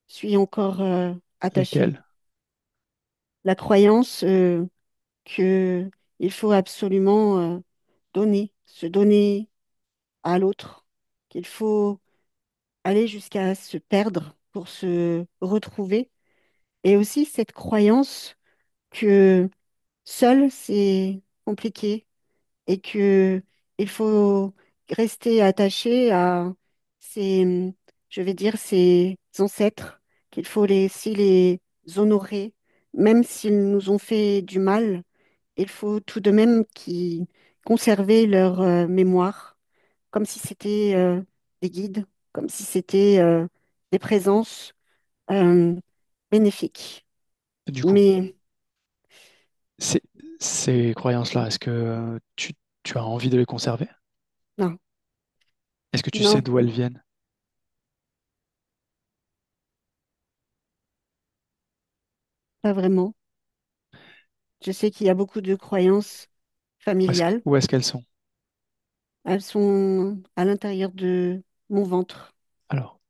suis encore attachée. Lesquels? La croyance que il faut absolument donner, se donner à l'autre, qu'il faut aller jusqu'à se perdre pour se retrouver. Et aussi cette croyance que seul, c'est compliqué et que il faut rester attaché à ses, je vais dire, ses ancêtres, qu'il faut aussi les honorer, même s'ils nous ont fait du mal. Il faut tout de même qu'ils conserver leur mémoire, comme si c'était des guides, comme si c'était des présences euh, bénéfiques. Du coup, Mais ces, ces croyances-là, est-ce que tu as envie de les conserver? non, Est-ce que tu sais non, d'où elles viennent? pas vraiment. Je sais qu'il y a beaucoup de croyances familiales. Où est-ce qu'elles sont? Elles sont à l'intérieur de mon ventre. Alors,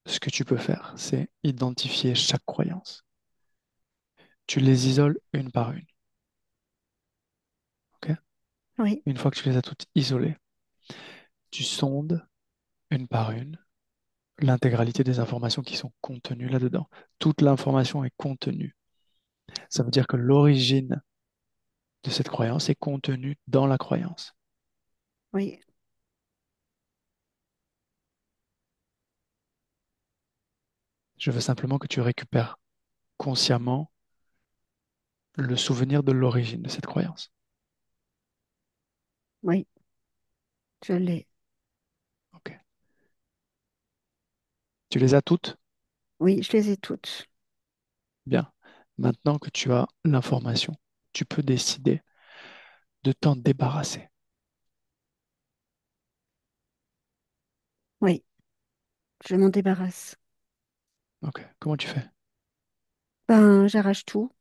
ce que tu peux faire, c'est identifier chaque croyance. Tu les isoles une par une. Ok. Oui, Une fois que tu les as toutes isolées, tu sondes une par une l'intégralité des informations qui sont contenues là-dedans. Toute l'information est contenue. Ça veut dire que l'origine de cette croyance est contenue dans la croyance. Oui, Je veux simplement que tu récupères consciemment le souvenir de l'origine de cette croyance. oui, je l'ai. Ok. Tu les as toutes? Oui, je les ai toutes. Bien. Maintenant que tu as l'information, tu peux décider de t'en débarrasser. Oui, je m'en débarrasse. Ok. Comment tu fais? Ben, j'arrache tout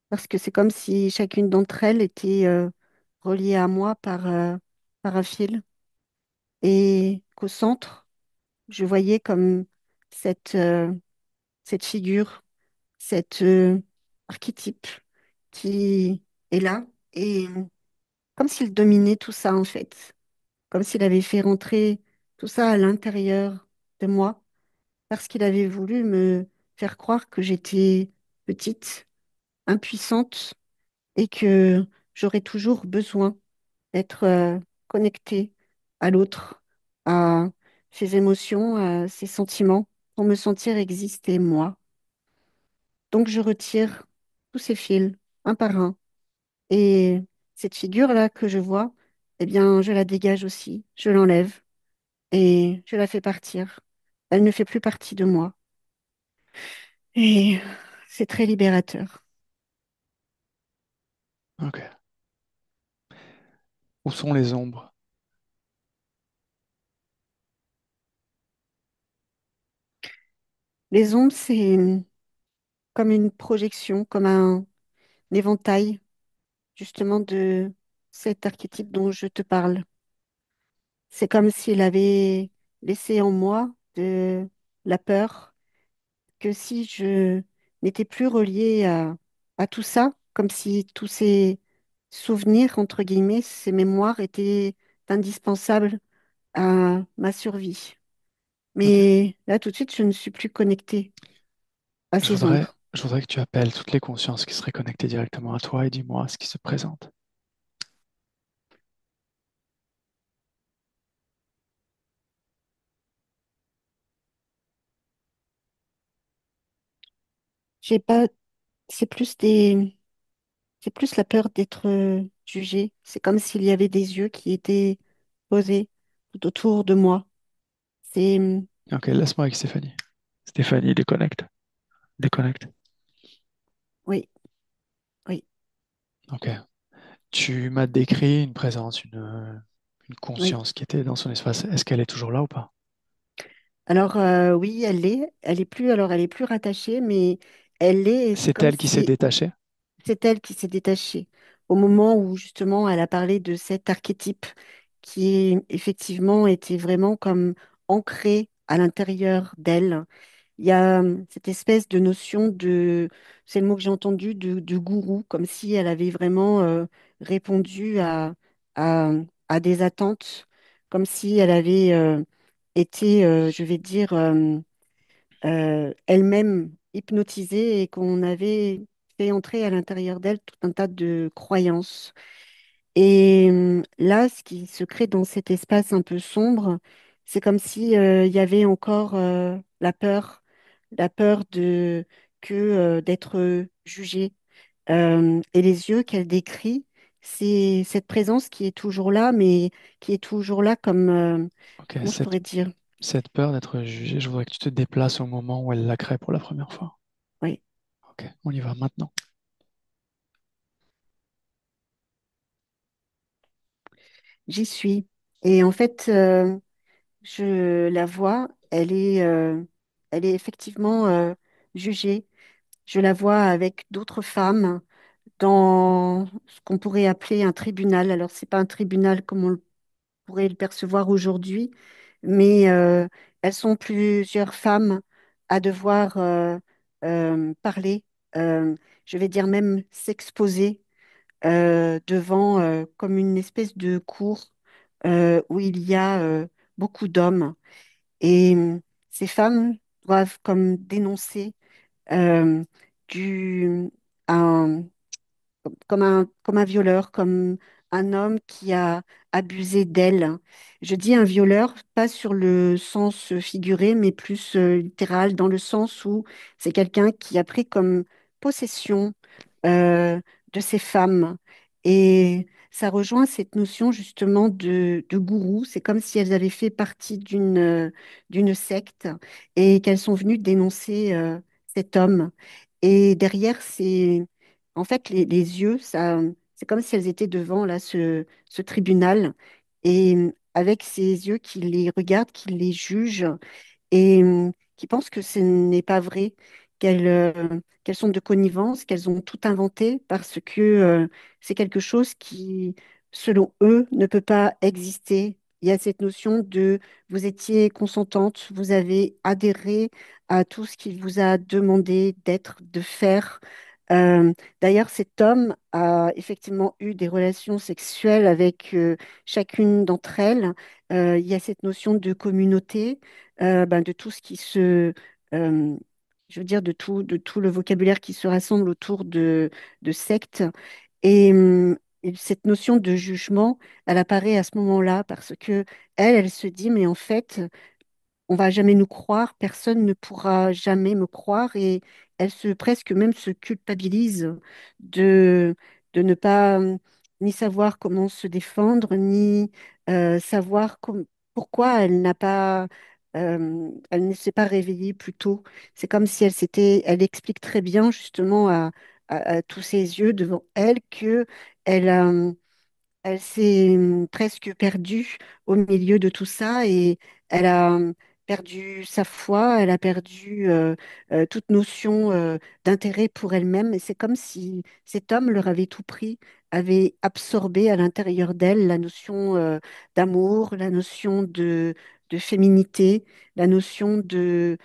parce que c'est comme si chacune d'entre elles était reliée à moi par un fil et qu'au centre, je voyais comme cette, cette figure, cet archétype qui est là et comme s'il dominait tout ça en fait, comme s'il avait fait rentrer tout ça à l'intérieur de moi parce qu'il avait voulu me faire croire que j'étais petite, impuissante et que j'aurais toujours besoin d'être connectée à l'autre, à ses émotions, à ses sentiments pour me sentir exister moi. Donc je retire tous ces fils un par un et cette figure-là que je vois, eh bien je la dégage aussi, je l'enlève et je la fais partir. Elle ne fait plus partie de moi et c'est très libérateur. Ok. Où sont les ombres? Les ombres, c'est comme une projection, comme un éventail justement de cet archétype dont je te parle. C'est comme s'il avait laissé en moi de la peur que si je n'étais plus reliée à tout ça, comme si tous ces souvenirs, entre guillemets, ces mémoires étaient indispensables à ma survie. Ok. Mais là, tout de suite, je ne suis plus connectée à Je ces voudrais, ombres. je voudrais que tu appelles toutes les consciences qui seraient connectées directement à toi et dis-moi ce qui se présente. J'ai pas, c'est plus des, c'est plus la peur d'être jugée. C'est comme s'il y avait des yeux qui étaient posés tout autour de moi. C'est, Ok, laisse-moi avec Stéphanie. Stéphanie, déconnecte. Déconnecte. oui, oui, Ok. Tu m'as décrit une présence, une oui. conscience qui était dans son espace. Est-ce qu'elle est toujours là ou pas? Alors oui, elle est plus, alors elle est plus rattachée, mais elle l'est, et c'est C'est comme elle qui s'est si détachée? c'est elle qui s'est détachée. Au moment où justement elle a parlé de cet archétype qui effectivement était vraiment comme ancré à l'intérieur d'elle. Il y a cette espèce de notion de, c'est le mot que j'ai entendu, de gourou, comme si elle avait vraiment répondu à, à des attentes, comme si elle avait été, je vais dire, elle-même hypnotisée et qu'on avait fait entrer à l'intérieur d'elle tout un tas de croyances. Et là, ce qui se crée dans cet espace un peu sombre, c'est comme si il y avait encore la peur de que d'être jugée. Et les yeux qu'elle décrit, c'est cette présence qui est toujours là, mais qui est toujours là comme Ok, comment je pourrais dire? cette peur d'être jugée, je voudrais que tu te déplaces au moment où elle la crée pour la première fois. Oui, Ok, on y va maintenant. j'y suis. Et en fait, je la vois, elle est effectivement jugée. Je la vois avec d'autres femmes dans ce qu'on pourrait appeler un tribunal. Alors, c'est pas un tribunal comme on le pourrait le percevoir aujourd'hui, mais elles sont plusieurs femmes à devoir parler, euh, je vais dire même s'exposer devant comme une espèce de cour où il y a beaucoup d'hommes. Et ces femmes doivent comme dénoncer euh, du, comme un violeur, comme un homme qui a abusé d'elle. Je dis un violeur, pas sur le sens figuré, mais plus littéral, dans le sens où c'est quelqu'un qui a pris comme possession euh, de ces femmes. Et ça rejoint cette notion justement de gourou. C'est comme si elles avaient fait partie d'une secte et qu'elles sont venues dénoncer cet homme. Et derrière, c'est en fait, les yeux, ça, c'est comme si elles étaient devant là, ce tribunal et avec ces yeux qui les regardent, qui les jugent et qui pensent que ce n'est pas vrai, qu'elles sont de connivence, qu'elles ont tout inventé parce que c'est quelque chose qui, selon eux, ne peut pas exister. Il y a cette notion de vous étiez consentante, vous avez adhéré à tout ce qu'il vous a demandé d'être, de faire. Euh, D'ailleurs, cet homme a effectivement eu des relations sexuelles avec chacune d'entre elles. Il y a cette notion de communauté, de tout ce qui euh, je veux dire, de tout le vocabulaire qui se rassemble autour de sectes. Et cette notion de jugement, elle apparaît à ce moment-là parce que elle se dit, mais en fait, on va jamais nous croire, personne ne pourra jamais me croire et elle se presque même se culpabilise de, de ne pas ni savoir comment se défendre, ni savoir pourquoi elle ne s'est pas réveillée plus tôt. C'est comme si elle explique très bien justement à tous ses yeux devant elle que elle a elle s'est presque perdue au milieu de tout ça et elle a perdu sa foi, elle a perdu toute notion d'intérêt pour elle-même. Et c'est comme si cet homme leur avait tout pris, avait absorbé à l'intérieur d'elle la notion d'amour, la notion de féminité, la notion de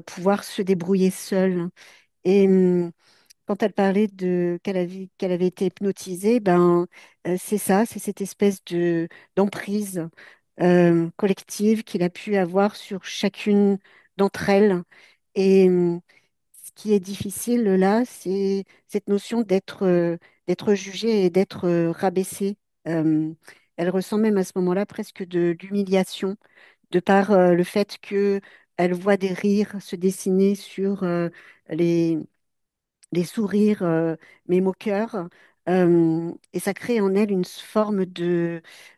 pouvoir se débrouiller seule. Et quand elle parlait de qu'elle avait été hypnotisée, c'est ça, c'est cette espèce de d'emprise collective qu'il a pu avoir sur chacune d'entre elles. Et ce qui est difficile là, c'est cette notion d'être jugée et d'être rabaissée. Euh, Elle ressent même à ce moment-là presque de l'humiliation, de par le fait que elle voit des rires se dessiner sur les des sourires, mais moqueurs. Et ça crée en elle une forme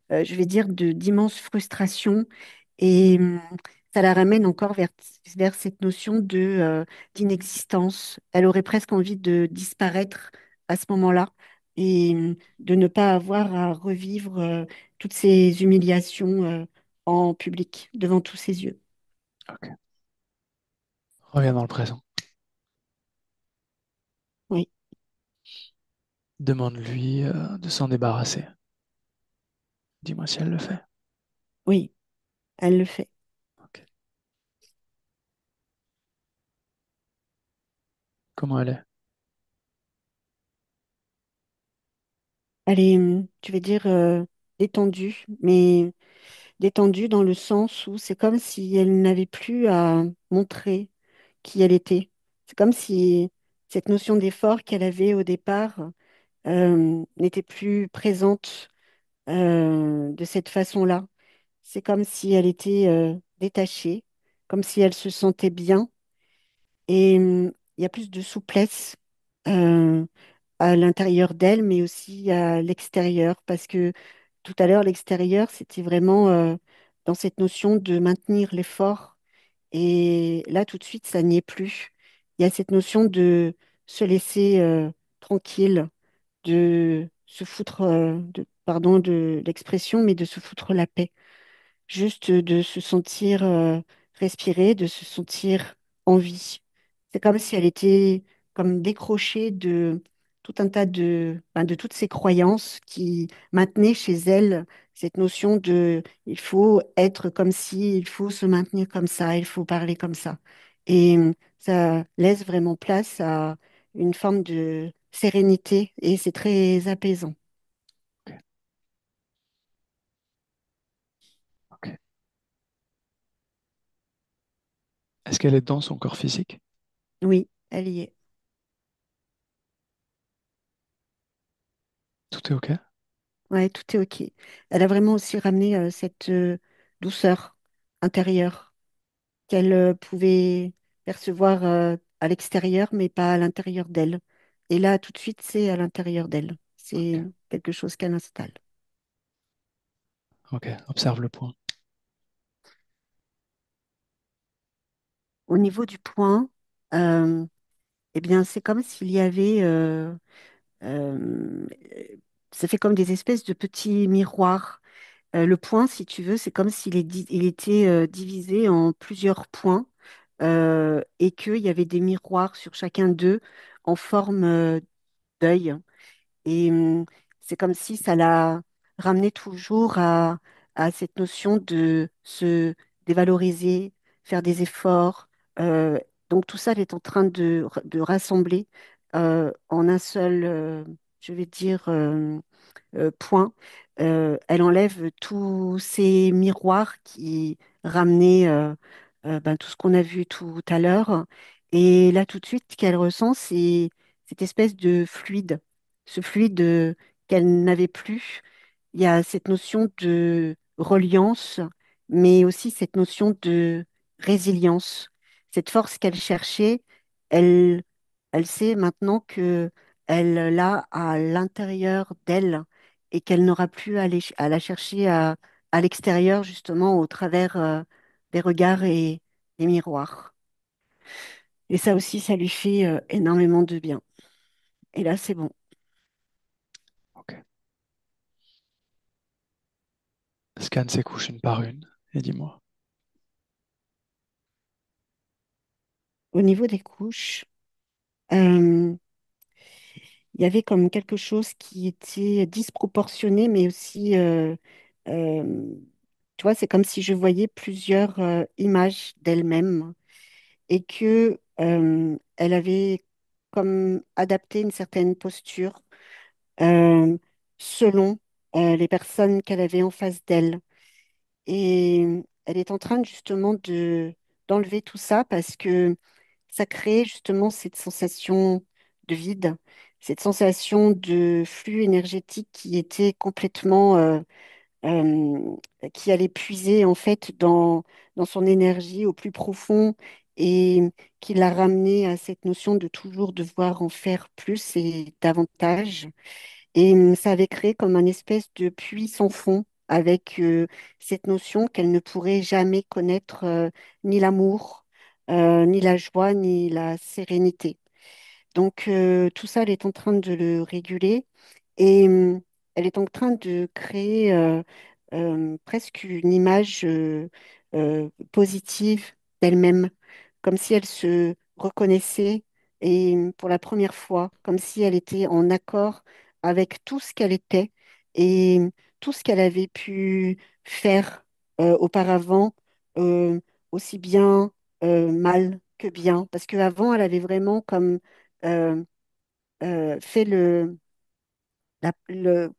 je vais dire, d'immense frustration. Et ça la ramène encore vers cette notion d'inexistence. Elle aurait presque envie de disparaître à ce moment-là et de ne pas avoir à revivre toutes ces humiliations en public, devant tous ses yeux. Ok. Reviens dans le présent. Oui, Demande-lui de s'en débarrasser. Dis-moi si elle le fait. oui, elle le fait. Ok. Comment elle est? Elle est, tu veux dire, détendue, mais détendue dans le sens où c'est comme si elle n'avait plus à montrer qui elle était. C'est comme si cette notion d'effort qu'elle avait au départ n'était plus présente de cette façon-là. C'est comme si elle était détachée, comme si elle se sentait bien. Et il y a plus de souplesse euh, à l'intérieur d'elle, mais aussi à l'extérieur, parce que tout à l'heure, l'extérieur, c'était vraiment dans cette notion de maintenir l'effort. Et là, tout de suite, ça n'y est plus. Il y a cette notion de se laisser tranquille, de se foutre, pardon de l'expression, mais de se foutre la paix. Juste de se sentir respirer, de se sentir en vie. C'est comme si elle était comme décrochée de tout un tas de toutes ces croyances qui maintenaient chez elle cette notion de il faut être comme ci, il faut se maintenir comme ça, il faut parler comme ça. Et ça laisse vraiment place à une forme de sérénité et c'est très apaisant. Ok. Ok. Est-ce qu'elle est dans son corps physique? Oui, elle y est. Tout est OK? Ouais, tout est OK. Elle a vraiment aussi ramené cette douceur intérieure qu'elle pouvait percevoir à l'extérieur, mais pas à l'intérieur d'elle. Et là, tout de suite, c'est à l'intérieur d'elle. OK. C'est quelque chose qu'elle installe. OK. Observe le point. Au niveau du point, euh, eh bien, c'est comme s'il y avait, euh, ça fait comme des espèces de petits miroirs. Le point, si tu veux, c'est comme il était divisé en plusieurs points et qu'il y avait des miroirs sur chacun d'eux en forme d'œil. Et c'est comme si ça l'a ramené toujours à cette notion de se dévaloriser, faire des efforts. Euh, donc tout ça, elle est en train de rassembler en un seul, je vais dire, point. Elle enlève tous ces miroirs qui ramenaient ben, tout ce qu'on a vu tout à l'heure. Et là, tout de suite, ce qu'elle ressent, c'est cette espèce de fluide, ce fluide qu'elle n'avait plus. Il y a cette notion de reliance, mais aussi cette notion de résilience. Cette force qu'elle cherchait, elle, elle sait maintenant que elle l'a à l'intérieur d'elle et qu'elle n'aura plus à la chercher à l'extérieur, justement, au travers des regards et des miroirs. Et ça aussi, ça lui fait énormément de bien. Et là, c'est bon. OK. Scanne ses couches une par une et dis-moi. Au niveau des couches, euh, il y avait comme quelque chose qui était disproportionné, mais aussi, euh, tu vois, c'est comme si je voyais plusieurs images d'elle-même et que elle avait comme adapté une certaine posture euh, selon les personnes qu'elle avait en face d'elle. Et elle est en train justement de d'enlever tout ça parce que ça crée justement cette sensation de vide, cette sensation de flux énergétique qui était complètement euh, qui allait puiser en fait dans son énergie au plus profond et qui l'a ramené à cette notion de toujours devoir en faire plus et davantage. Et ça avait créé comme un espèce de puits sans fond avec cette notion qu'elle ne pourrait jamais connaître ni l'amour, ni la joie, ni la sérénité. Donc tout ça, elle est en train de le réguler et elle est en train de créer presque une image positive d'elle-même, comme si elle se reconnaissait et pour la première fois, comme si elle était en accord avec tout ce qu'elle était et tout ce qu'elle avait pu faire auparavant, euh, aussi bien mal que bien, parce qu'avant, elle avait vraiment comme euh, fait le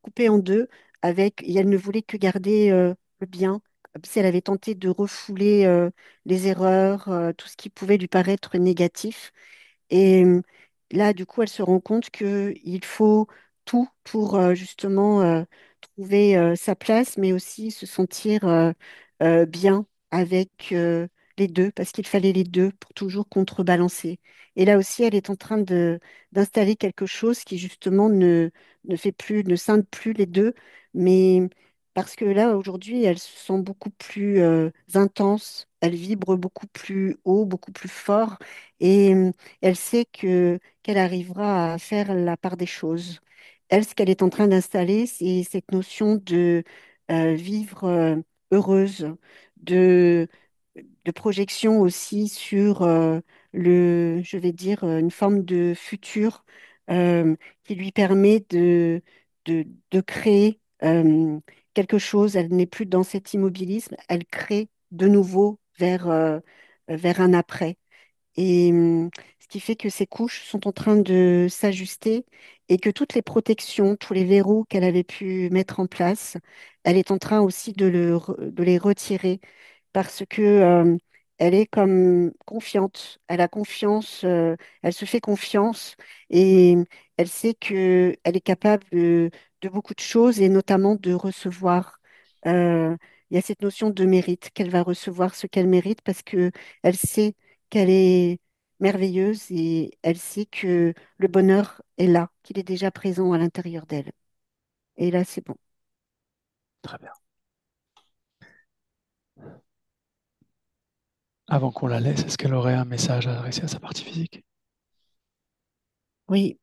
couper en deux avec, et elle ne voulait que garder le bien, comme si elle avait tenté de refouler les erreurs, tout ce qui pouvait lui paraître négatif. Et là, du coup, elle se rend compte qu'il faut tout pour justement trouver sa place, mais aussi se sentir bien avec les deux, parce qu'il fallait les deux pour toujours contrebalancer. Et là aussi, elle est en train d'installer quelque chose qui justement ne fait plus, ne scinde plus les deux, mais parce que là, aujourd'hui, elle se sent beaucoup plus intense, elle vibre beaucoup plus haut, beaucoup plus fort. Et elle sait qu'elle arrivera à faire la part des choses. Elle, ce qu'elle est en train d'installer, c'est cette notion de vivre heureuse, de, de projection aussi sur je vais dire, une forme de futur qui lui permet de créer quelque chose. Elle n'est plus dans cet immobilisme, elle crée de nouveau vers un après. Et ce qui fait que ces couches sont en train de s'ajuster et que toutes les protections, tous les verrous qu'elle avait pu mettre en place, elle est en train aussi de les retirer parce que elle est comme confiante, elle a confiance, elle se fait confiance et elle sait que elle est capable de beaucoup de choses et notamment de recevoir. Euh, il y a cette notion de mérite, qu'elle va recevoir ce qu'elle mérite parce que elle sait qu'elle est merveilleuse et elle sait que le bonheur est là, qu'il est déjà présent à l'intérieur d'elle. Et là, c'est bon. Très bien. Avant qu'on la laisse, est-ce qu'elle aurait un message à adresser à sa partie physique? Oui,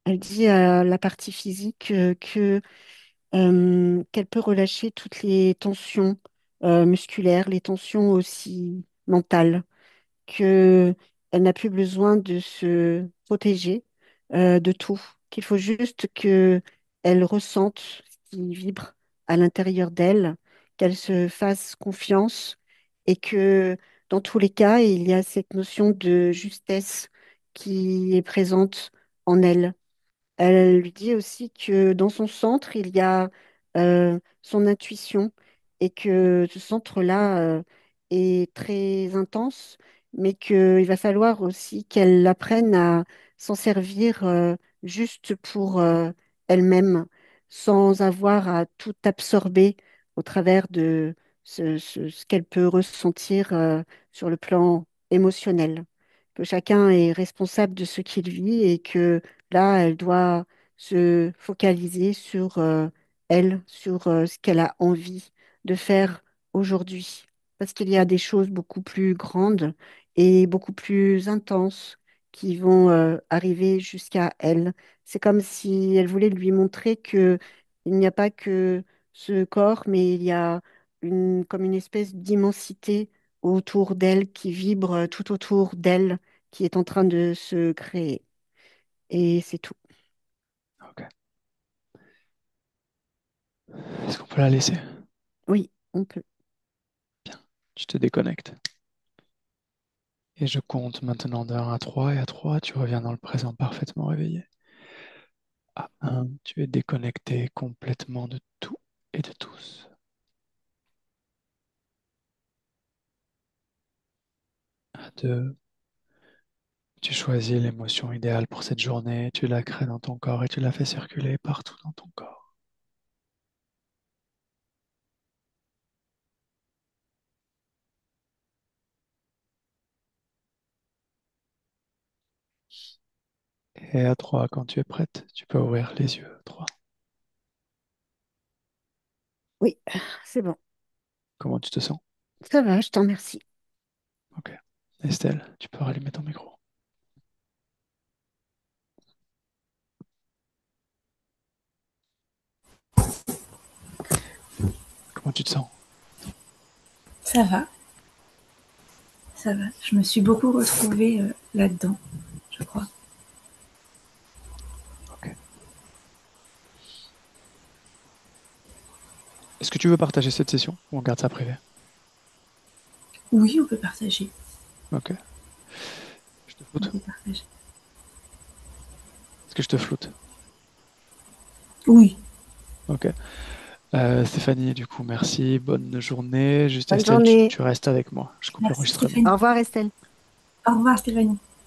elle dit à la partie physique que qu'elle peut relâcher toutes les tensions musculaires, les tensions aussi mentales, que elle n'a plus besoin de se protéger de tout, qu'il faut juste que elle ressente ce qui vibre à l'intérieur d'elle, qu'elle se fasse confiance et que dans tous les cas, il y a cette notion de justesse qui est présente en elle. Elle lui dit aussi que dans son centre, il y a son intuition et que ce centre-là est très intense, mais qu'il va falloir aussi qu'elle apprenne à s'en servir juste pour elle-même, sans avoir à tout absorber au travers de ce qu'elle peut ressentir sur le plan émotionnel. Que chacun est responsable de ce qu'il vit et que là, elle doit se focaliser sur elle, sur ce qu'elle a envie de faire aujourd'hui. Parce qu'il y a des choses beaucoup plus grandes et beaucoup plus intenses qui vont arriver jusqu'à elle. C'est comme si elle voulait lui montrer que il n'y a pas que ce corps, mais il y a comme une espèce d'immensité autour d'elle qui vibre tout autour d'elle, qui est en train de se créer. Et c'est tout. Ok. Est-ce qu'on peut la laisser? Oui, on peut. Bien. Tu te déconnectes. Et je compte maintenant de 1 à 3, et à 3, tu reviens dans le présent parfaitement réveillé. À 1, tu es déconnecté complètement de tout et de tous. À 2, tu choisis l'émotion idéale pour cette journée, tu la crées dans ton corps et tu la fais circuler partout dans ton corps. Et à 3, quand tu es prête, tu peux ouvrir les yeux. 3. Oui, c'est bon. Comment tu te sens? Ça va, je t'en remercie. Ok. Estelle, tu peux rallumer ton micro. Comment tu te sens? Ça va, ça va. Je me suis beaucoup retrouvée là-dedans, je crois. Ok. Est-ce que tu veux partager cette session ou on garde ça privé? Oui, on peut partager. Ok. Je te On floute? peut partager. Est-ce que je te floute? Oui. Ok. Stéphanie, du coup, merci. Bonne journée. Juste Bonne Estelle, tu, journée. tu restes avec moi. Je coupe Merci l'enregistrement. Au Stéphanie. revoir, Estelle. Au revoir Stéphanie.